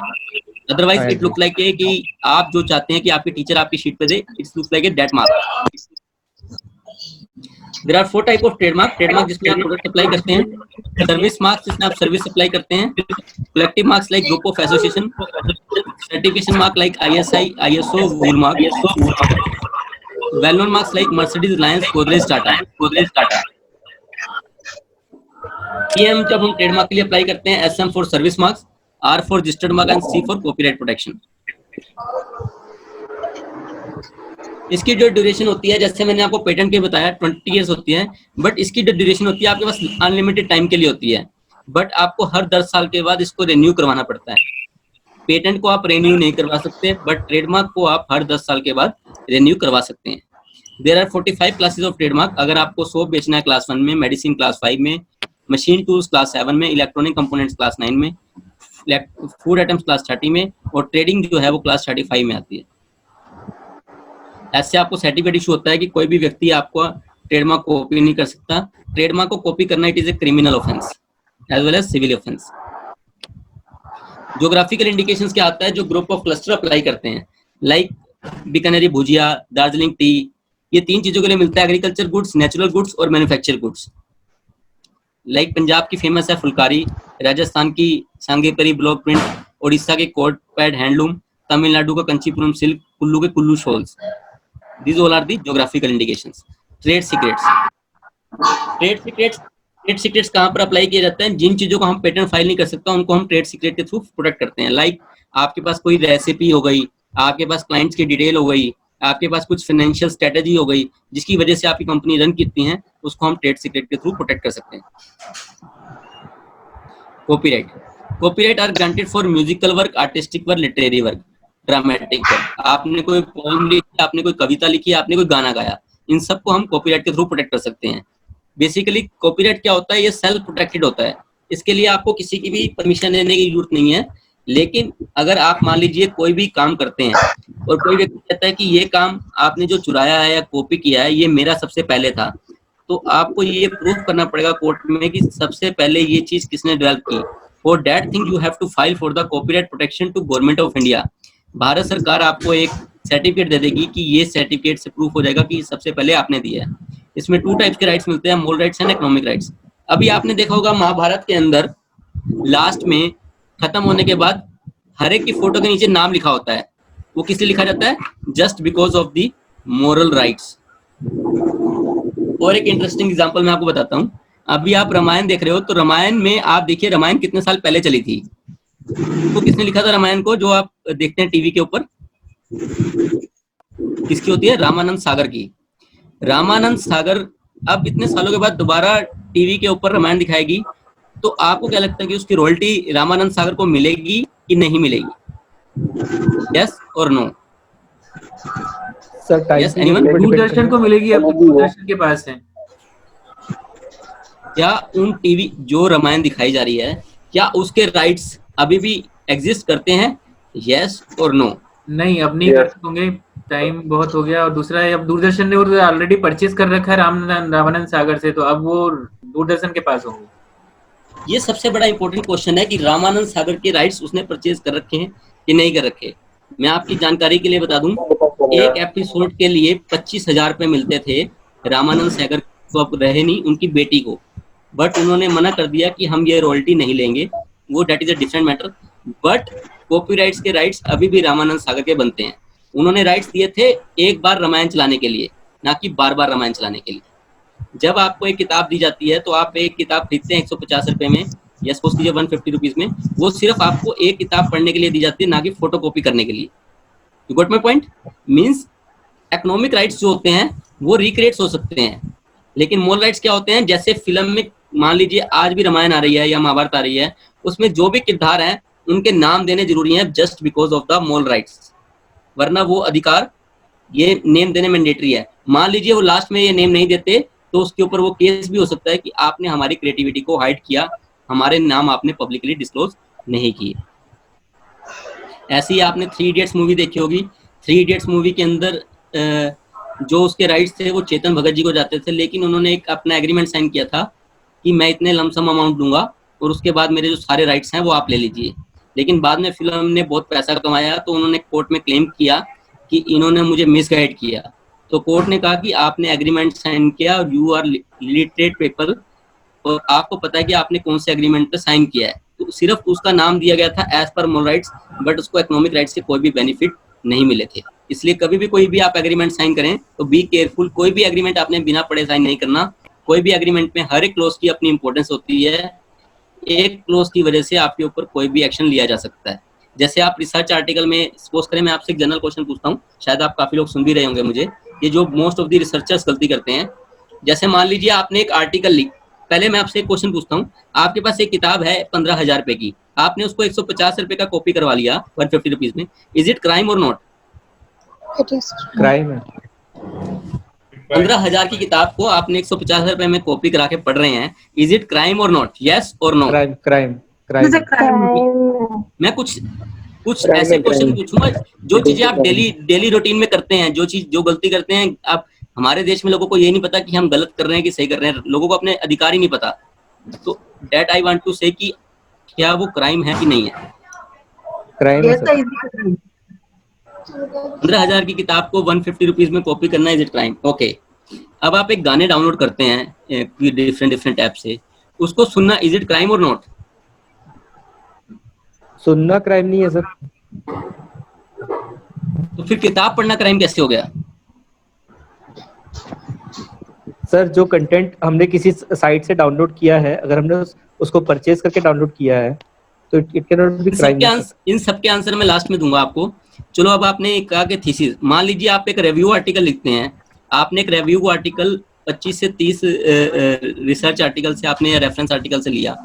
अदरवाइज इट लुक लाइक कि आप जो चाहते हैं कि आपके टीचर आपकी शीट पे दे, it's look like that mark. There are 4 type of trademark, trademark जिसमें आप प्रोडक्ट अप्लाई करते हैं, सर्विस मार्क्स जिसमें आप सर्विस अप्लाई करते हैं, collective marks like group of association, certification mark like ISI, ISO, wool mark, well known marks like Mercedes, Reliance, Godrej, Tata. PM जब हम ट्रेडमार्क के लिए अप्लाई करते हैं, SM for service marks, R for registered mark and C for copyright protection. इसकी जो ड्यूरेशन होती है, जैसे मैंने आपको पेटेंट के बताया 20 इयर्स होती है, बट इसकी जो ड्यूरेशन होती है आपके पास अनलिमिटेड टाइम के लिए होती है, बट आपको हर 10 साल के बाद इसको रिन्यू करवाना पड़ता है। पेटेंट को आप रिन्यू नहीं करवा सकते, बट ट्रेडमार्क को आप हर 10 साल के बाद रिन्यू करवा सकते हैं। There are 45 classes of trademark. अगर आपको सोप बेचना है क्लास 1 में, मेडिसिन क्लास 5 में, मशीन टूल्स क्लास 7 में, इलेक्ट्रॉनिक कंपोनेंट्स क्लास 9 में, फूड आइटम्स क्लास 30 में, और ट्रेडिंग जो है वो क्लास 35 में आती है। ऐसे आपको सर्टिफिकेट इशू होता है कि कोई भी व्यक्ति आपको ट्रेडमार्क कॉपी नहीं कर सकता। ट्रेडमार्क को कॉपी करना it is a criminal offence as well as civil offence. Geographical indications क्या आता है, जो ग्रुप ऑफ क्लस्टर अप्लाई करते हैं, लाइक बीकानेरी भुजिया, दार्जिलिंग टी, ये 3 चीजों के लिए मिलता है, एग्रीकल्चर गुड्स, नेचुरल गुड्स और मैन्युफैक्चर गुड्स। लाइक पंजाब की फेमस है फुलकारी, राजस्थान की सांगेपरी ब्लॉक प्रिंट, उड़ीसा के कोट पैड हैंडलूम, तमिलनाडु का कंचीपुरम सिल्क, कुल्लू के Kullu shawls. These all are the geographical indications. Trade secrets. Trade secrets कहाँ पर अप्लाई किए जाते हैं, जिन चीजों को हम पेटेंट फाइल नहीं कर सकता उनको हम ट्रेड सीक्रेट के थ्रू प्रोटेक्ट करते हैं। लाइक आपके पास कोई रेसिपी हो गई, आपके पास क्लाइंट्स की डिटेल हो गई, आपके पास कुछ फाइनेंशियल स्ट्रेटेजी हो गई जिसकी वजह से आपकी कंपनी रन करती है, उसको हम ट्रेड सीक्रेट के थ्रू प्रोटेक्ट कर सकते हैं। Copyright are granted for musical work, artistic work, literary work, dramatic work. आपने कोई पोएम लिखी, आपने कोई कविता लिखी, आपने कोई गाना गाया, इन सबको हम कॉपीराइट के थ्रू प्रोटेक्ट कर सकते हैं। बेसिकली कॉपीराइट क्या होता है, ये सेल्फ प्रोटेक्टेड होता है, इसके लिए आपको किसी की भी परमिशन लेने की जरूरत नहीं है। लेकिन अगर आप मान लीजिए कोई भी काम करते हैं और कोई व्यक्ति कहता है कि ये काम आपने जो चुराया है या कॉपी किया है ये मेरा सबसे पहले था, तो आपको ये प्रूफ करना पड़ेगा कोर्ट में कि सबसे पहले ये चीज किसने डेवलप की। For that thing you have to file for the copyright protection to government of India. Bharat सरकार आपको एक सर्टिफिकेट दे देगी कि ये सर्टिफिकेट से प्रूफ हो जाएगा कि सबसे पहले आपने दिया है। इसमें 2 टाइप्स के राइट्स मिलते हैं, moral rights and economic rights. अभी आपने देखा होगा महाभारत के अंदर लास्ट में खत्म होने के बाद हर एक की फोटो के नीचे नाम लिखा होता है, वो किस लिए लिखा जाता है, just because of the moral rights. और एक इंटरेस्टिंग एग्जांपल मैं आपको बताता हूँ। अभी आप रामायण देख रहे हो, तो रामायण में आप देखिए रामायण कितने साल पहले चली थी, तो किसने लिखा था रामायण को, जो आप देखते हैं टीवी के ऊपर, किसकी होती है, रामानंद सागर की। रामानंद सागर अब इतने सालों के बाद दोबारा टीवी के ऊपर रामायण दिखाएगी, तो आपको क्या लगता है कि उसकी रॉयल्टी रामानंद सागर को मिलेगी कि नहीं मिलेगी? यस और नो? Yes, anyone? दूरदर्शन को मिलेगी, अब दूरदर्शन के पास है। क्या उन टीवी जो रामायण दिखाई जा रही है, क्या उसके राइट्स अभी भी एग्जिस्ट करते हैं? यस और नो? नहीं, अब नहीं कर सकोगे, टाइम बहुत हो गया। और दूसरा है, अब दूरदर्शन ने ऑलरेडी परचेज कर रखा है रामानंद सागर से, तो अब वो दूरदर्शन के पास होंगे। ये सबसे बड़ा इंपॉर्टेंट क्वेश्चन है कि रामानंद सागर के राइट्स उसने परचेज कर रखे हैं कि नहीं कर रखे। मैं आपकी जानकारी के लिए बता दूं, एक एपिसोड के लिए 25,000 रुपए मिलते थे रामानंद सागर को, अब रहे नहीं, उनकी बेटी को, बट उन्होंने मना कर दिया कि हम ये रॉयल्टी नहीं लेंगे, वो that is a different matter. But copyrights के राइट्स अभी भी रामानंद सागर के बनते हैं। उन्होंने राइट्स दिए थे एक बार रामायण चलाने के लिए, ना कि बार बार रामायण चलाने के लिए। जब आपको एक किताब दी जाती है तो आप एक किताब खरीदते हैं 150 रुपए में, या सपोज कीजिए 150 रुपीज में, वो सिर्फ आपको एक किताब पढ़ने के लिए दी जाती है, ना कि फोटो कॉपी करने के लिए। You got my point? Means economic rights जो होते हैं वो रिक्रिएट्स हो सकते हैं, लेकिन मोरल राइट्स क्या होते हैं, जैसे फिल्म में मान लीजिए आज भी रामायण आ रही है या महाभारत आ रही है, उसमें जो भी किरदार हैं उनके नाम देने जरूरी है just because of the moral rights, वरना वो अधिकार, ये नेम देने मैंडेटरी है। मान लीजिए वो लास्ट में ये नेम नहीं देते तो उसके ऊपर वो केस भी हो सकता है कि आपने हमारी क्रिएटिविटी को हाइड किया, हमारे नाम आपने पब्लिकली डिस्क्लोज नहीं किए। ऐसी आपने 3 इडियट्स मूवी देखी होगी। 3 इडियट्स मूवी के अंदर जो उसके राइट्स थे वो चेतन भगत जी को जाते थे, लेकिन उन्होंने एक अपना एग्रीमेंट साइन किया था कि मैं इतने लमसम अमाउंट दूंगा और उसके बाद मेरे जो सारे राइट्स हैं वो आप ले लीजिए। लेकिन बाद में फिल्म ने बहुत पैसा कमाया तो उन्होंने कोर्ट में क्लेम किया कि इन्होंने मुझे मिसगाइड किया, तो कोर्ट ने कहा कि आपने एग्रीमेंट साइन किया और यू आर लिटरेट पीपल, और आपको पता है कि आपने कौन से एग्रीमेंट पे साइन किया है। तो सिर्फ उसका नाम दिया गया था as per moral rights, but उसको इकोनॉमिक राइट्स से कोई भी बेनिफिट नहीं मिले थे। इसलिए कभी भी कोई भी आप एग्रीमेंट साइन करें तो बी केयरफुल, कोई भी एग्रीमेंट आपने बिना पढ़े साइन नहीं करना। कोई भी एग्रीमेंट में हर एक क्लोज की अपनी इंपॉर्टेंस होती है, एक क्लोज की वजह से आपके ऊपर कोई भी एक्शन लिया जा सकता है। जैसे आप रिसर्च आर्टिकल में, सपोज करें मैं आपसे एक जनरल क्वेश्चन पूछता हूँ, शायद आप काफी लोग सुन भी रहे होंगे मुझे, ये जो मोस्ट ऑफ द रिसर्चर्स गलती करते हैं। जैसे मान लीजिए आपने एक आर्टिकल लिख, पहले मैं आपसे एक क्वेश्चन पूछता हूँ, आपके पास एक किताब है 15,000 रुपए की, आपने उसको 150 रुपए का कॉपी करवा लिया 150 रुपीज में, इज इट क्राइम और नॉट? क्राइम है। 15,000 की किताब को आपने 150 रुपए में कॉपी करा के पढ़ रहे हैं, इज इट क्राइम और नॉट? यस और no? Crime crime This is a crime. crime. मैं कुछ ऐसे क्वेश्चन पूछूंगा जो चीजें आप डेली रूटीन में करते हैं, जो गलती करते हैं आप। हमारे देश में लोगों को ये नहीं पता कि हम गलत कर रहे हैं कि सही कर रहे हैं, लोगों को अपने अधिकार ही नहीं पता। तो दैट आई वांट टू से कि क्या वो क्राइम है कि नहीं है? क्राइम है Yes, सर। sir. 15,000 की किताब को 150 रुपीज में कॉपी करना, इज इट क्राइम? ओके। अब आप एक गाने डाउनलोड करते हैं डिफरेंट ऐप से, उसको सुनना, इज इट क्राइम और नॉट? सुनना क्राइम नहीं है सर। तो फिर किताब पढ़ना क्राइम कैसे हो गया? सर जो कंटेंट हमने किसी साइट से डाउनलोड किया है, अगर हमने उसको परचेज करके डाउनलोड किया है तो it can not be crime. इन सबके आंसर मैं लास्ट में दूंगा आपको। चलो अब आपने कहा कि थीसिस, मान लीजिए आप एक रिव्यू आर्टिकल लिखते हैं, आपने एक रिव्यू आर्टिकल 25 से 30 रिसर्च आर्टिकल से आपने, रेफरेंस आर्टिकल से लिया।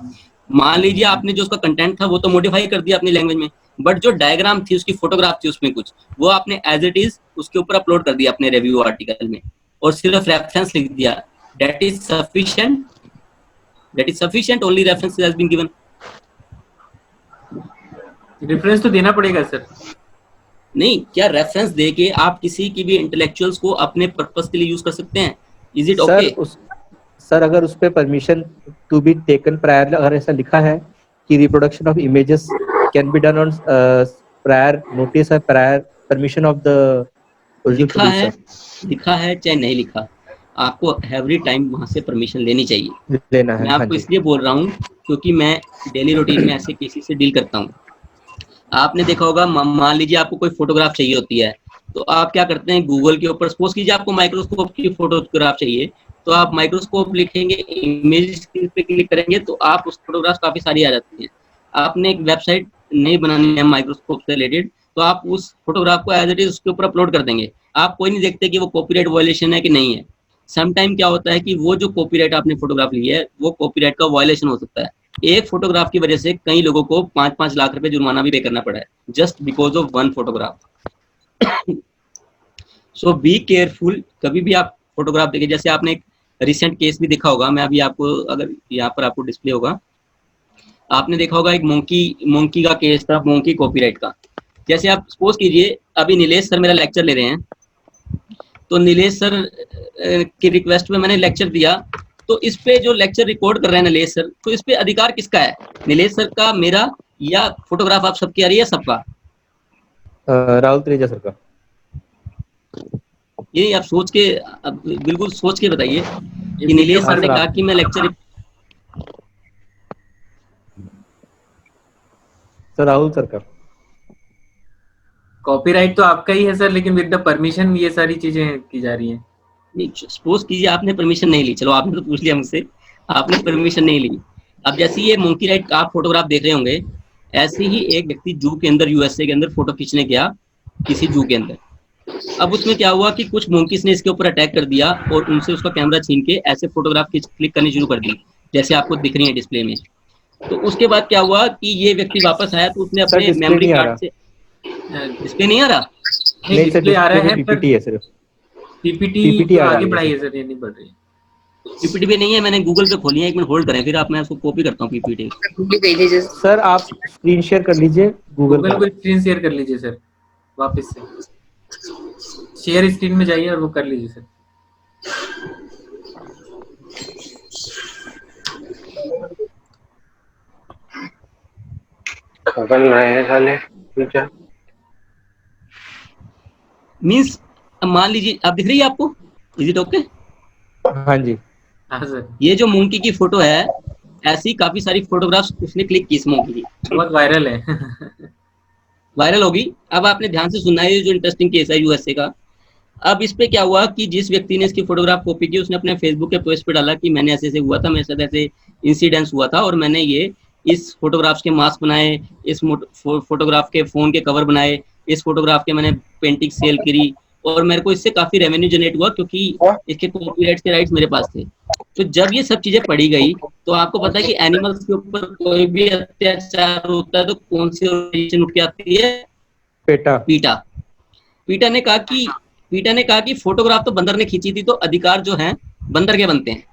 मान लीजिए आपने जो उसका कंटेंट था वो तो मॉडिफाई कर दिया अपनी लैंग्वेज में, बट जो डायग्राम थी, उसकी फोटोग्राफ थी उसमें कुछ, वो आपने एज इट इज उसके ऊपर अपलोड कर दिया अपने रिव्यू आर्टिकल में, और सिर्फ रेफरेंस लिख दिया। That is sufficient, only reference has been given. Reference तो देना पड़ेगा सर। नहीं, क्या रेफरेंस देके आप किसी की भी इंटेलेक्चुअल्स को अपने पर्पस के लिए यूज कर सकते हैं? Is it okay? सर अगर उस पे permission to be taken prior, अगर ऐसा लिखा है कि reproduction of images can be done on prior notice है, prior permission of the original producer, लिखा है चाहे नहीं लिखा, आपको एवरी टाइम वहां से परमिशन लेनी चाहिए। लेना है। मैं आपको इसलिए बोल रहा हूँ क्योंकि मैं डेली रूटीन में ऐसे केसेस से डील करता हूँ। आपने देखा होगा, मान लीजिए आपको कोई फोटोग्राफ चाहिए होती है, तो आप क्या करते हैं, गूगल के ऊपर सपोज कीजिए आपको माइक्रोस्कोप की फोटोग्राफ चाहिए, तो आप माइक्रोस्कोप लिखेंगे, इमेज पे क्लिक करेंगे, तो आप उस फोटोग्राफ काफी सारी आ जाती है। आपने एक वेबसाइट नहीं बनानी है माइक्रोस्कोप से रिलेटेड, तो आप उस फोटोग्राफ को एज इट इज उसके ऊपर अपलोड कर देंगे। आप कोई नहीं देखते कि वो कॉपीराइट वायलेशन है कि नहीं है। समटाइम क्या होता है कि वो जो कॉपीराइट आपने फोटोग्राफ ली है, वो कॉपीराइट का वायलेशन हो सकता है। एक फोटोग्राफ की वजह से कई लोगों को 5-5 लाख रुपए जुर्माना भी पे करना पड़ा है, just because of one photograph. So be careful, कभी भी आप फोटोग्राफ देखें। जैसे आपने एक रिसेंट केस भी देखा होगा, मैं अभी आपको, अगर यहाँ पर आपको डिस्प्ले होगा, आपने देखा होगा एक मोंकी का केस था, मोंकी कॉपीराइट का। जैसे आप सपोज कीजिए अभी नीलेश सर मेरा लेक्चर ले रहे हैं, तो नीलेश सर की रिक्वेस्ट में मैंने लेक्चर दिया, तो इस पे जो लेक्चर रिकॉर्ड कर रहे हैं नीलेश सर, तो इस पे अधिकार किसका है? नीलेश सर का, मेरा, या फोटोग्राफ आप सबकी आ रही है सबका? राहुल त्रेजा सर का। ये आप सोच के, बिल्कुल सोच के बताइए कि नीलेश सर ने कहा कि मैं लेक्चर, सर राहुल सर का। कॉपीराइट तो आपका ही है सर, लेकिन विद द परमिशन ये सारी चीजें की जा रही हैं। सपोज कीजिए आपने परमिशन नहीं ली, चलो आपने तो पूछ लिया मुझसे, आपने परमिशन नहीं ली। अब जैसे ये मोंकी राइट आप फोटोग्राफ देख रहे होंगे, ऐसे ही एक व्यक्ति जू के अंदर, यूएसए के अंदर फोटो खींचने गया किसी जू के अंदर। अब उसमें क्या हुआ कि कुछ मोंकीज ने इसके ऊपर अटैक कर दिया और उनसे उसका कैमरा छीन के ऐसे फोटोग्राफ क्लिक करनी शुरू कर दी, जैसे आपको दिख रही है डिस्प्ले में। तो उसके बाद क्या हुआ कि ये व्यक्ति वापस आया, तो उसने अपने मेमोरी कार्ड से, डिस्प्ले नहीं आ रहा? नहीं, डिस्प्ले आ रहा है, पीपीटी है सिर्फ। पीपीटी आगे बढ़ाइए सर, ये नहीं बढ़ रही है। पीपीटी पे नहीं है, मैंने गूगल पे खोली है, एक मिनट होल्ड करें, फिर आप, मैं उसको कॉपी करता हूँ पीपीटी। सर आप स्क्रीन शेयर कर लीजिए गूगल को स्क्रीन शेयर कर लीजिए सर, वापस से शेयर स्क्रीन में जाइए और वो कर लीजिए सर। मीन्स अब मान लीजिए, आप दिख रही है आपको, इज इट ओके? हाँ जी। हाँ सर, ये जो मोंकी की फोटो है, ऐसी काफी सारी फोटोग्राफ्स उसने क्लिक की इस मोंकी की, बहुत वायरल है। वायरल होगी। अब आपने ध्यान से सुनना है, ये जो इंटरेस्टिंग केस है यूएसए का। अब इस पे क्या हुआ कि जिस व्यक्ति ने इसकी फोटोग्राफ कॉपी की, उसने अपने फेसबुक के पोस्ट पे डाला कि मैंने ऐसे ऐसे हुआ था, मेरे साथ ऐसे इंसिडेंस हुआ था, और मैंने ये इस फोटोग्राफ्स के मास्क बनाए, इस फोटोग्राफ के फोन के कवर बनाए, इस फोटोग्राफ के मैंने पेंटिंग सेल करी, और मेरे को इससे काफी रेवेन्यू जनरेट हुआ क्योंकि इसके कॉपीराइट के राइट्स मेरे पास थे। तो जब ये सब चीजें पढ़ी गई, तो आपको पता है कि एनिमल्स के ऊपर कोई भी अत्याचार होता है तो कौन सी ऑर्गेनाइजेशन उठ के आती है? पेटा। पीटा। पीटा ने कहा कि फोटोग्राफ तो बंदर ने खींची थी, तो अधिकार जो हैं बंदर के बनते हैं।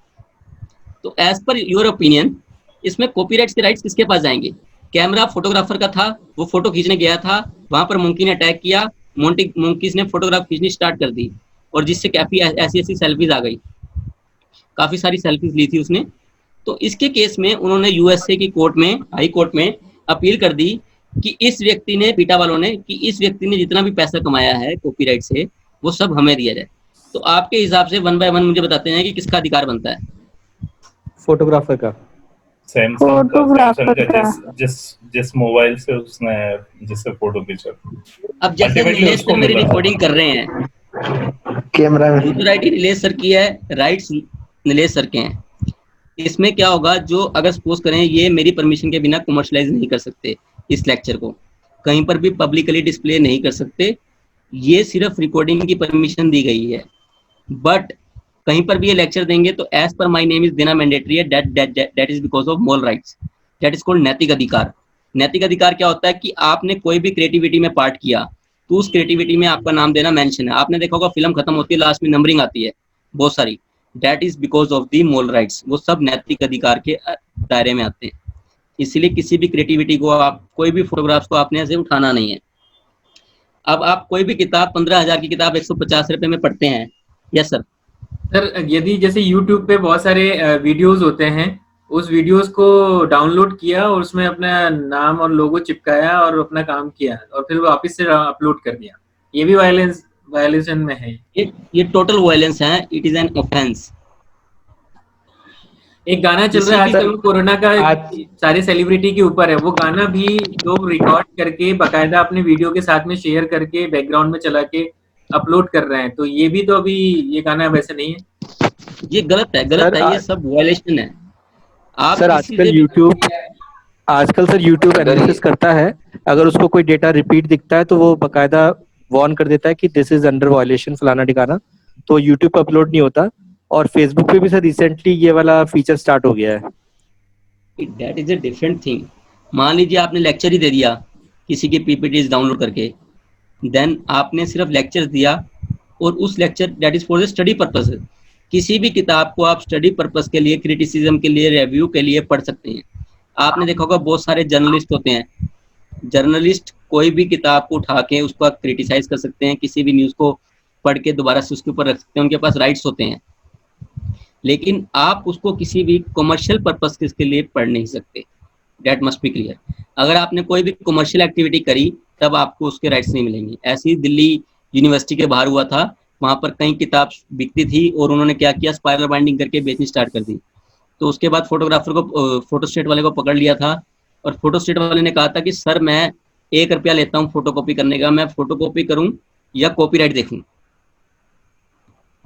तो एज पर योर ओपिनियन, इसमें कॉपीराइट्स के राइट्स किसके पास जाएंगे? कैमरा फोटोग्राफर का था, वो फोटो खींचने गया था, वहां पर मंकी ने अटैक किया, मंकीज ने फोटोग्राफ खींचनी स्टार्ट कर दी, और जिससे काफी ऐसी ऐसी सेल्फीज आ गई, काफी सारी सेल्फीज ली थी उसने। तो इसके केस में उन्होंने यूएसए की कोर्ट में, हाई कोर्ट में अपील कर दी कि इस व्यक्ति ने, पीटा वालों ने, कि इस व्यक्ति ने जितना भी पैसा कमाया है कॉपीराइट से, वो सब हमें दिया जाए। तो आपके हिसाब से वन बाय वन मुझे बताते हैं कि किसका अधिकार बनता है? फोटोग्राफर का। फोटोग्राफर का, जिस मोबाइल से उसने, जिससे फोटो खींचा। अब जैसे नीलेश सर मेरी रिकॉर्डिंग कर रहे हैं, कैमरा में यूटिलिटी नीलेश सर की है, राइट्स नीलेश सर के हैं। इसमें क्या होगा, जो अगर सपोज करें ये मेरी परमिशन के बिना कमर्शलाइज नहीं कर सकते, इस लेक्चर को कहीं पर भी पब्लिकली डिस्प्ले नहीं कर सकते, ये सिर्फ रिकॉर्डिंग की परमिशन दी गई है। बट कहीं पर भी ये लेक्चर देंगे तो as per my name is देना मैंडेटरी है, that is because of moral rights, that is called नैतिक अधिकार। नैतिक अधिकार क्या होता है कि आपने कोई भी क्रिएटिविटी में पार्ट किया, तो उस क्रिएटिविटी में आपका नाम देना मेंशन है। आपने देखा होगा फिल्म खत्म होती है, लास्ट में नंबरिंग आती है बहुत सारी, that is because of the moral rights. वो सब नैतिक अधिकार के दायरे में आते हैं। इसलिए किसी भी क्रिएटिविटी को, आप कोई भी फोटोग्राफ्स को आपने ऐसे उठाना नहीं है। अब आप कोई भी किताब 15,000 की किताब 150 रुपए में पढ़ते हैं, यस सर? सर यदि जैसे YouTube पे बहुत सारे वीडियोस होते हैं, उस वीडियोस को डाउनलोड किया और उसमें अपना नाम और लोगो चिपकाया और अपना काम किया और फिर वापस से अपलोड कर दिया, ये भी वायलेशन में है। ये टोटल वायलेंस है, इट इज एन ऑफेंस। एक गाना चल रहा है आजकल कोरोना का, सारे सेलिब्रिटी के ऊपर है, वो गाना भी लोग रिकॉर्ड करके बाकायदा अपने वीडियो के साथ में शेयर करके बैकग्राउंड में चला के अपलोड कर रहे हैं। तो ये भी तो अभी ये गाना वैसे नहीं है, ये गलत है, गलत है, ये सब वायलेशन है। आप सर आजकल यूट्यूब एनालिसिस करता है, अगर उसको कोई डेटा रिपीट दिखता है तो वो बाकायदा वार्न कर देता है कि दिस इज अंडर वायलेशन फलाना ठिकाना, तो यूट्यूब पे अपलोड नहीं होता। और फेसबुक पे भी सर रिसेंटली ये वाला फीचर स्टार्ट हो गया है। That is a different thing. मान लीजिए आपने लेक्चर ही दे दिया किसी की पीपीटीज डाउनलोड करके, देन आपने सिर्फ लेक्चर दिया, और उस lecture that is for the study purpose. किसी भी किताब को आप स्टडी पर्पस के लिए, क्रिटिसिज्म के लिए, रिव्यू के लिए पढ़ सकते हैं। आपने देखा होगा बहुत सारे जर्नलिस्ट होते हैं, जर्नलिस्ट कोई भी किताब को उठा के उसको क्रिटिसाइज कर सकते हैं, किसी भी न्यूज को पढ़ के दोबारा से उसके ऊपर रख सकते हैं, उनके पास राइट्स होते हैं। लेकिन आप उसको किसी भी कमर्शियल पर्पस के लिए पढ़ नहीं सकते, दैट मस्ट बी क्लियर। अगर आपने कोई भी कमर्शियल एक्टिविटी करी तब आपको उसके राइट्स नहीं मिलेंगे। ऐसे ही दिल्ली यूनिवर्सिटी के बाहर हुआ था, वहां पर कई किताब बिकती थी और उन्होंने क्या किया, स्पाइरल बाइंडिंग करके बेचनी स्टार्ट कर दी। तो उसके बाद फोटोग्राफर को, फोटोस्टेट वाले को पकड़ लिया था, और फोटोस्टेट वाले ने कहा था कि सर मैं 1 रुपया लेता हूँ फोटोकॉपी करने का, मैं फोटोकॉपी करूँ या कॉपीराइट देखूँ।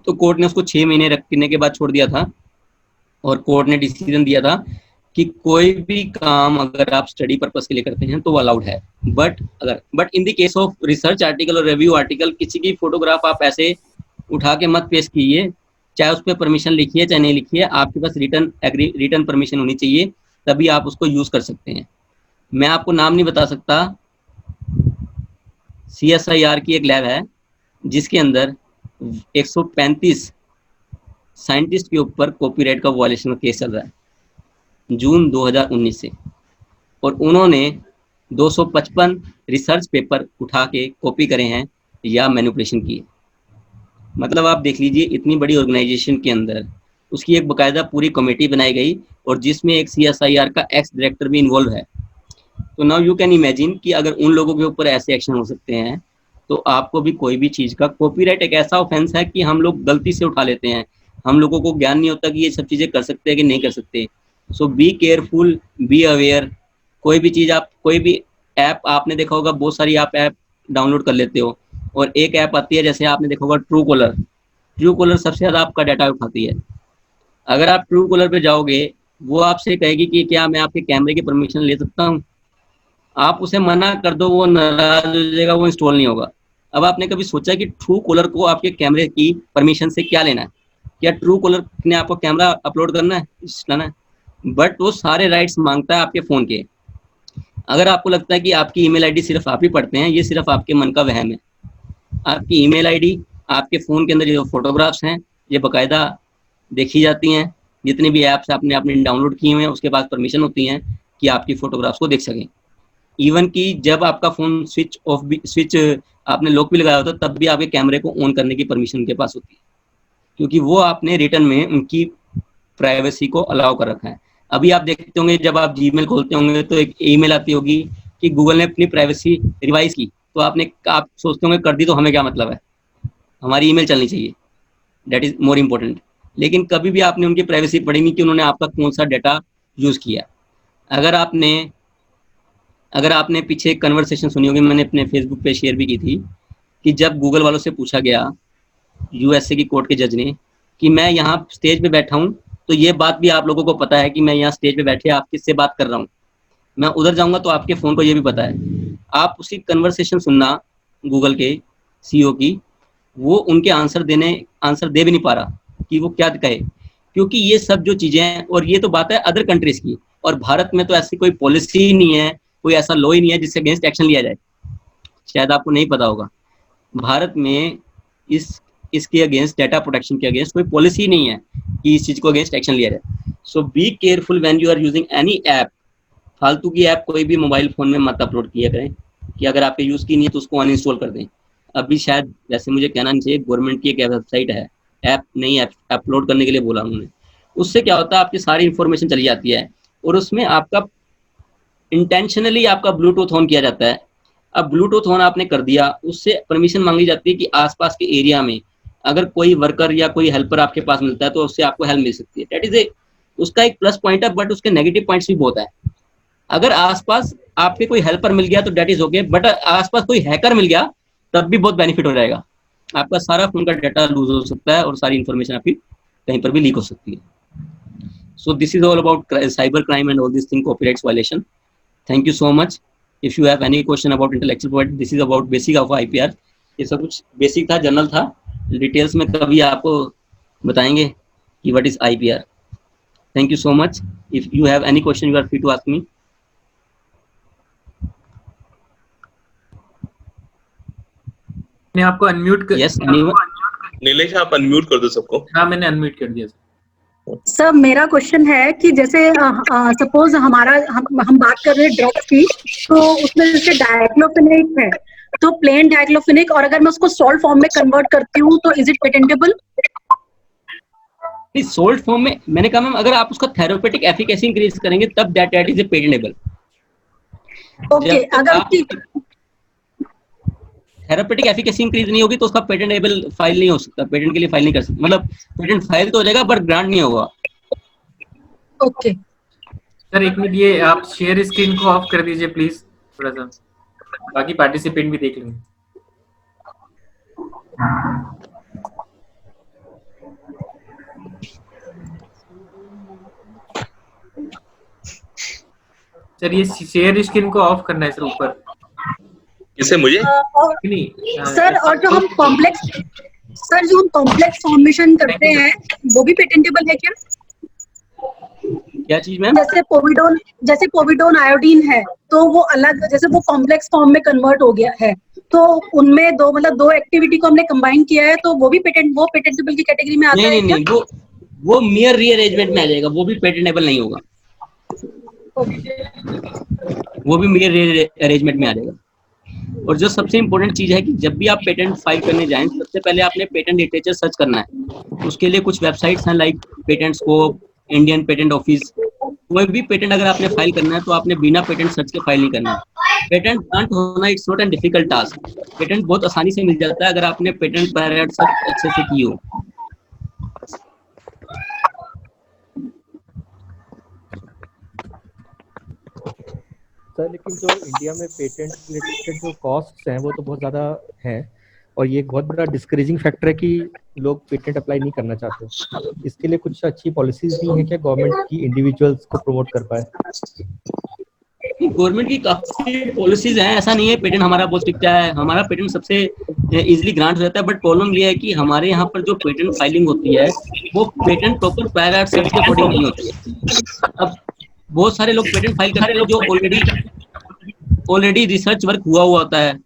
तो कोर्ट ने उसको 6 महीने रखने के बाद छोड़ दिया था, और कोर्ट ने डिसीजन दिया था कि कोई भी काम अगर आप स्टडी पर्पस के लिए करते हैं तो वो अलाउड है। But in the case of research article और रिव्यू आर्टिकल, किसी की फोटोग्राफ आप ऐसे उठा के मत पेश कीजिए, चाहे उस पर परमिशन लिखिए चाहे नहीं लिखिए, आपके पास रिटर्न परमिशन होनी चाहिए, तभी आप उसको यूज कर सकते हैं। मैं आपको नाम नहीं बता सकता, CSIR की एक लैब है जिसके अंदर 135 साइंटिस्ट के ऊपर कॉपीराइट का वायलेशन का केस चल रहा है जून 2019 से, और उन्होंने 255 रिसर्च पेपर उठा के कॉपी करे हैं या मैनिपुलेशन किए। मतलब आप देख लीजिए, इतनी बड़ी ऑर्गेनाइजेशन के अंदर उसकी एक बाकायदा पूरी कमेटी बनाई गई, और जिसमें एक CSIR का एक्स डायरेक्टर भी इन्वॉल्व है। तो नाउ यू कैन इमेजिन कि अगर उन लोगों के ऊपर ऐसे एक्शन हो सकते हैं, तो आपको भी कोई भी चीज़ का कॉपीराइट एक ऐसा ऑफेंस है कि हम लोग गलती से उठा लेते हैं, हम लोगों को ज्ञान नहीं होता कि ये सब चीज़ें कर सकते हैं कि नहीं कर सकते। सो बी केयरफुल, बी अवेयर। कोई भी चीज़ आप, कोई भी ऐप आपने देखा होगा, बहुत सारी आप ऐप डाउनलोड कर लेते हो, और एक ऐप आती है जैसे आपने देखा होगा ट्रू कॉलर। ट्रू कॉलर सबसे ज़्यादा आपका डाटा उठाती है। अगर आप ट्रू कॉलर पे जाओगे, वो आपसे कहेगी कि क्या मैं आपके कैमरे की परमिशन ले सकता हूँ। आप उसे मना कर दो, वो नाराज हो जाएगा, वो इंस्टॉल नहीं होगा। अब आपने कभी सोचा कि ट्रू कॉलर को आपके कैमरे की परमिशन से क्या लेना है? क्या ट्रू कॉलर ने आपको कैमरा अपलोड करना है, चलाना है? बट वो सारे राइट्स मांगता है आपके फ़ोन के। अगर आपको लगता है कि आपकी ईमेल आईडी सिर्फ आप ही पढ़ते हैं, ये सिर्फ आपके मन का वहम है। आपकी ईमेल आईडी, आपके फ़ोन के अंदर जो फोटोग्राफ्स हैं, ये बाकायदा देखी जाती हैं। जितनी भी ऐप्स आपने डाउनलोड किए हुए हैं, उसके पास परमिशन होती हैं कि आपकी फोटोग्राफ्स को देख सकें। इवन कि जब आपका फ़ोन स्विच आपने लॉक भी लगाया होता है, तब भी आपके कैमरे को ऑन करने की परमिशन उनके पास होती है, क्योंकि वो आपने रिटर्न में उनकी प्राइवेसी को अलाउ कर रखा है। अभी आप देखते होंगे, जब आप जीमेल खोलते होंगे तो एक ईमेल आती होगी कि गूगल ने अपनी प्राइवेसी रिवाइज की, तो आप सोचते होंगे कर दी तो हमें क्या मतलब है, हमारी ईमेल चलनी चाहिए, दैट इज मोर इम्पोर्टेंट। लेकिन कभी भी आपने उनकी प्राइवेसी पढ़ी नहीं कि उन्होंने आपका कौन सा डाटा यूज़ किया। अगर आपने पीछे एक कन्वर्सेशन सुनी होगी, मैंने अपने फेसबुक पे शेयर भी की थी, कि जब गूगल वालों से पूछा गया यूएसए की कोर्ट के जज ने कि मैं यहाँ स्टेज पे बैठा हूँ, तो ये बात भी आप लोगों को पता है कि मैं यहाँ स्टेज पे बैठे आप किससे बात कर रहा हूँ, मैं उधर जाऊँगा तो आपके फ़ोन को ये भी पता है। आप उसकी कन्वर्सेशन सुनना गूगल के सीईओ की, वो उनके आंसर दे भी नहीं पा रहा कि वो क्या कहे, क्योंकि ये सब जो चीज़ें हैं, और ये तो बात है अदर कंट्रीज़ की, और भारत में तो ऐसी कोई पॉलिसी ही नहीं है, कोई ऐसा लॉ ही नहीं है जिससे अगेंस्ट एक्शन लिया जाए। शायद आपको नहीं पता होगा, भारत में इसके अगेंस्ट, डाटा प्रोटेक्शन के अगेंस्ट कोई पॉलिसी नहीं है कि इस चीज़ को अगेंस्ट एक्शन लिया जाए। So be careful when you are using any app. फालतू की ऐप कोई भी मोबाइल फ़ोन में मत अपलोड किया करें, कि अगर आपके यूज़ की नहीं है तो उसको अनइंस्टॉल कर दें। अभी शायद, वैसे मुझे कहना नहीं चाहिए, गवर्नमेंट की एक वेबसाइट है, नई ऐप अपलोड करने के लिए बोला उन्होंने। उससे क्या होता है, आपकी सारी इन्फॉर्मेशन चली जाती है, और उसमें आपका इंटेंशनली आपका ब्लूटूथ ऑन किया जाता है। अब ब्लूटूथ ऑन आपने कर दिया, उससे परमिशन मांगी जाती है कि आसपास के एरिया में अगर कोई वर्कर या कोई हेल्पर आपके पास मिलता है तो उससे आपको हेल्प मिल सकती है। दैट इज उसका एक प्लस पॉइंट है, बट उसके नेगेटिव पॉइंट्स भी बहुत है। अगर आसपास आपके कोई हेल्पर मिल गया तो दैट इज ओके, बट आसपास कोई हैकर मिल गया तब भी बहुत बेनिफिट हो जाएगा। आपका सारा फोन का डाटा लूज हो सकता है और सारी इन्फॉर्मेशन आपकी कहीं पर भी लीक हो सकती है। सो this is all about cyber crime and all this thing, copyrights violation. Thank you so much. If you have any question about intellectual property, this is about basic of IPR. ये सब कुछ बेसिक था, जनरल था, डिटेल्स में कभी आपको बताएंगे कि what is IPR. Thank you so much. If you have any question you are free to ask me. मैं आपको अनम्यूट कर, यस, नीलेश आप अनम्यूट कर दो सबको। हाँ मैंने अनम्यूट कर दिया। सर मेरा क्वेश्चन है कि जैसे सपोज हम बात कर रहे हैं ड्रग्स की, तो उसमें जैसे डाइक्लोफेनेक है, तो प्लेन डाइक्लोफेनेक, और अगर मैं उसको सॉल्ट फॉर्म में कन्वर्ट करती हूँ तो is it patentable? Salt form में मैंने कहा मैम, अगर आप उसका थेरेपेटिक एफिकेसी इंक्रीज करेंगे तब that is a patentable. Okay, अगर थेरेपेटिक एफिकेसी इंक्रीज नहीं होगी तो उसका पेटेंटेबल फाइल नहीं हो सकता, पेटेंट के लिए फाइल नहीं कर सकते। मतलब पेटेंट फाइल तो हो जाएगा बट ग्रांट नहीं होगा। ओके सर एक मिनट, ये आप शेयर स्क्रीन को ऑफ कर दीजिए प्लीज, थोड़ा सा, बाकी पार्टिसिपेंट भी देख लेंगे। सर ये शेयर स्क्रीन को ऑफ करना है सर, ऊपर। किसे, मुझे? नहीं सर, और जो हम कॉम्प्लेक्स फॉर्मेशन करते हैं वो भी पेटेंटेबल है क्या? क्या चीज मैम? जैसे पोविडोन आयोडीन है, तो वो अलग, जैसे वो कॉम्प्लेक्स फॉर्म में कन्वर्ट हो गया है, तो उनमें दो एक्टिविटी को हमने कंबाइन किया है, तो वो भी पेटेंटेबल की कैटेगरी में आता है क्या? नहीं, वो मियर रीअरेंजमेंट में आ जाएगा, वो भी पेटेंटेबल नहीं होगा। वो भी मियर रीअरेंजमेंट में आ जाएगा। और जो सबसे इम्पोर्टेंट चीज है कि जब भी आप पेटेंट फाइल करने जाएं, सबसे पहले आपने पेटेंट लिटरेचर सर्च करना है। उसके लिए कुछ वेबसाइट्स हैं like patent scope, Indian patent office. कोई भी पेटेंट अगर आपने फाइल करना है तो आपने बिना पेटेंट सर्च के फाइल नहीं करना है। पेटेंट ग्रांट होना it's not an difficult task. Patent बहुत आसानी से मिल जाता है अगर आपने पेटेंट पैराट सब अच्छे से की हो। सर लेकिन जो इंडिया में पेटेंट रिलेटेड जो कॉस्ट्स हैं वो तो बहुत ज़्यादा हैं, और ये एक बहुत बड़ा डिस्करेजिंग फैक्टर है कि लोग पेटेंट अप्लाई नहीं करना चाहते। इसके लिए कुछ अच्छी पॉलिसीज भी हैं क्या गवर्नमेंट की इंडिविजुअल्स को प्रमोट कर पाए? गवर्नमेंट की काफी पॉलिसीज हैं, ऐसा नहीं है पेटेंट हमारा बहुत स्ट्रिक्ट है, हमारा पेटेंट सबसे इजीली ग्रांट हो जाता है। बट प्रॉब्लम ये है कि हमारे यहाँ पर जो पेटेंट फाइलिंग होती है वो पेटेंट प्रॉपर पैराग्राफ सेट के अकॉर्डिंग नहीं होती है। अब बहुत सारे लोग पेटेंट फाइल करते हैं जो ऑलरेडी रिसर्च वर्क हुआ होता है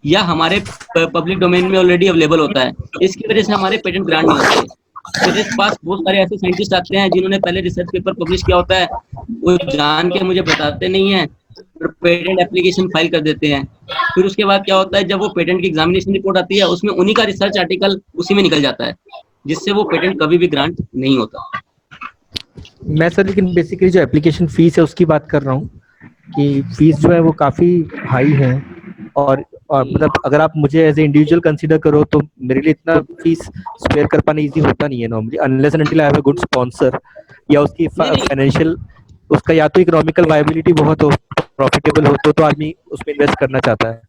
या हमारे पब्लिक डोमेन में ऑलरेडी अवेलेबल होता है, इसकी वजह से हमारे पेटेंट ग्रांट नहीं होते। मेरे पास बहुत सारे ऐसे साइंटिस्ट आते हैं जिन्होंने पहले रिसर्च पेपर पब्लिश किया होता है, वो जान के मुझे बताते नहीं है, पेटेंट एप्लीकेशन फाइल कर देते हैं। फिर उसके बाद क्या होता है, जब वो पेटेंट की एग्जामिनेशन रिपोर्ट आती है उसमें उन्हीं का रिसर्च आर्टिकल उसी में निकल जाता है, जिससे वो पेटेंट कभी भी ग्रांट नहीं होता। मैं सर लेकिन बेसिकली जो एप्लीकेशन फीस है उसकी बात कर रहा हूँ कि फीस जो है वो काफ़ी हाई है, और मतलब अगर आप मुझे एज ए इंडिविजुअल कंसीडर करो तो मेरे लिए इतना फीस स्पेयर कर पाना इजी होता नहीं है normally, unless and until I have a good sponsor या उसकी फाइनेंशियल, उसका या तो इकोनॉमिकल वायबिलिटी बहुत हो, प्रॉफिटेबल हो तो आदमी उसमें इन्वेस्ट करना चाहता है,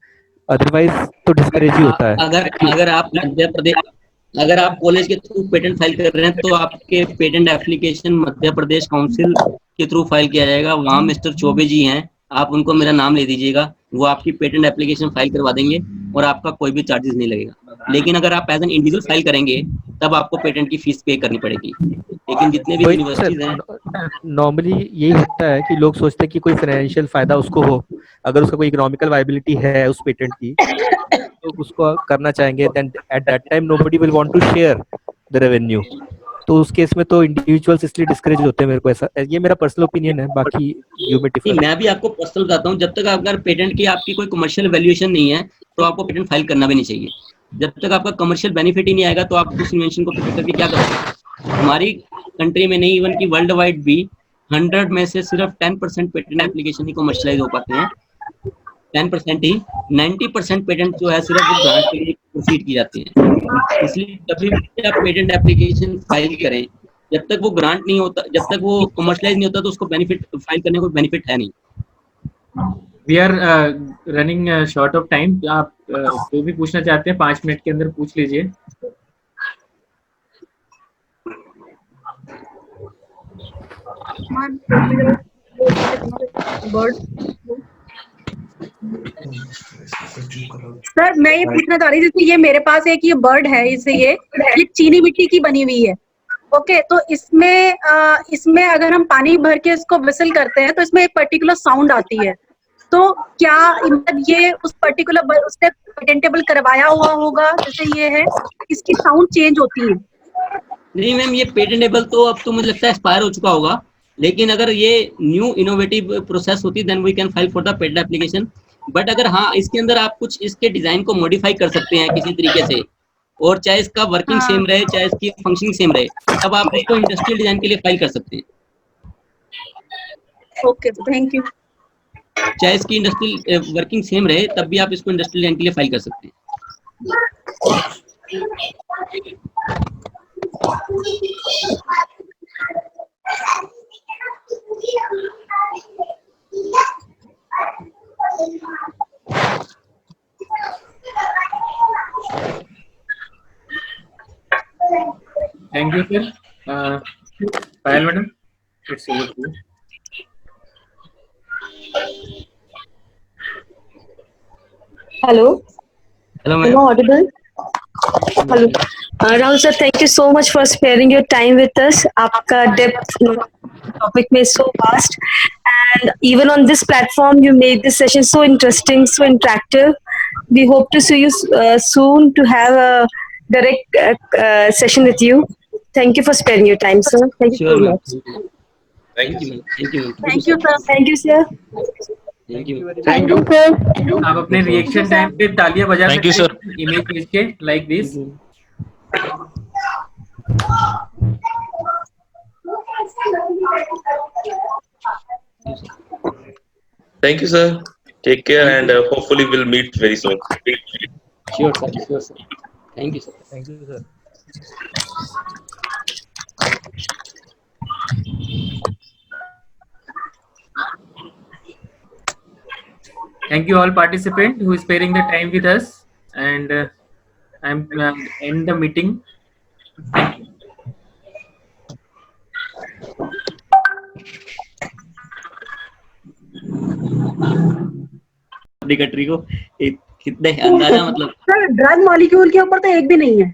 अदरवाइज तो डिस्करेज ही होता है। अगर आप कॉलेज के थ्रू पेटेंट फाइल कर रहे हैं तो आपके patent application Madhya Pradesh council के थ्रू फाइल किया जाएगा। वहाँ मिस्टर चौबे जी हैं, आप उनको मेरा नाम ले दीजिएगा, वो आपकी पेटेंट एप्लीकेशन फाइल करवा देंगे और आपका कोई भी चार्जेस नहीं लगेगा। लेकिन अगर आप एज एन इंडिविजुअल फाइल करेंगे तब आपको पेटेंट की फीस पे करनी पड़ेगी। लेकिन जितने भी यूनिवर्सिटीज हैं, नॉर्मली यही होता है कि लोग सोचते हैं कि कोई फाइनेंशियल फायदा उसको हो, अगर उसका कोई इकोनॉमिकल वायबिलिटी है उस पेटेंट की तो उसको करना चाहेंगे, then at that time nobody will want to share the revenue. तो उस केस में तो इंडिविजुअल्स इसलिए डिस्करेज होते हैं, मेरे को ऐसा, ये मेरा पर्सनल ओपिनियन है, बाकी यू में डिफर। मैं भी आपको पर्सनल बताता हूँ, जब तक अगर पेटेंट की आपकी कोई कमर्शियल वैल्यूएशन नहीं है तो आपको पेटेंट फाइल करना भी नहीं चाहिए। जब तक आपका कमर्शियल बेनिफिट ही नहीं आएगा तो आप उस इन्वेंशन को प्रोटेक्ट करके क्या करोगे। हमारी कंट्री में नहीं, इवन की वर्ल्ड वाइड भी 100 में से सिर्फ 10% पेटेंट एप्लीकेशन ही कमर्शलाइज हो पाते हैं, 10% ही। 90% पेटेंट जो है सिर्फ वो ग्रांट के लिए प्रोसीड की जाती है। इसलिए कभी भी आप पेटेंट एप्लीकेशन फाइल करें, जब तक वो ग्रांट नहीं होता, जब तक वो कमर्शलाइज नहीं होता तो उसको बेनिफिट फाइल करने को बेनिफिट है नहीं। We are running short of time. आप जो भी पूछना चाहते हैं 5 मिनट के अंदर पूछ लीजिए। सर मैं ये पूछना चाह रही थी, जैसे ये मेरे पास एक ये बर्ड है, इसे ये चीनी मिट्टी की बनी हुई है। ओके, तो इसमें अगर हम पानी भर के इसको विसल करते हैं तो इसमें एक पर्टिकुलर साउंड आती है, तो क्या मतलब ये उस पर्टिकुलर उसने पेटेंटेबल करवाया हुआ होगा, जैसे ये है इसकी साउंड चेंज होती है? नहीं मैम, ये पेटेंटेबल तो अब तो मुझे लगता है एक्सपायर हो चुका होगा, लेकिन अगर ये न्यू इनोवेटिव प्रोसेस होती then we can file for the patent application. But अगर हाँ इसके अंदर आप कुछ इसके डिजाइन को मॉडिफाई कर सकते हैं किसी तरीके से, और चाहे इसका वर्किंग सेम रहे चाहे इसकी फंक्शनिंग सेम रहे, तब आप इसको इंडस्ट्रियल डिजाइन के लिए फाइल कर सकते हैं। Okay, thank you. चाहे इसकी इंडस्ट्रियल वर्किंग सेम रहे तब भी आप इसको इंडस्ट्रियल डिजाइन के लिए फाइल कर सकते हैं। Thank you sir. Payal madam, it's over to you. Hello. Hello Am I ma'am. audible? Hello. Rahul sir, thank you so much for sparing your time with us. आपका depth topic में so vast, and even on this platform you made this session so interesting, so interactive. We hope to see you soon to have a direct session with you. Thank you for sparing your time, sir. Thank you sure so ma'am, much. Thank you ma'am, thank you ma'am, thank you sir. Thank you, sir. Thank you. Thank you, sir. आप अपने रिएक्शन टाइम पे तालियां बजा Thank you, सकते हैं, इमेज भेज के like this. Thank you, sir. Take care, and hopefully we'll meet very soon. Sure sir, sure sir. Thank you sir. Thank you sir. Thank you all participant who is sparing the time with us, and I'm end the meeting. Thank you. अपनी कंट्री को एक कितने अंदाजा मतलब सर ड्रग मॉलिक्यूल के ऊपर तो एक भी नहीं है.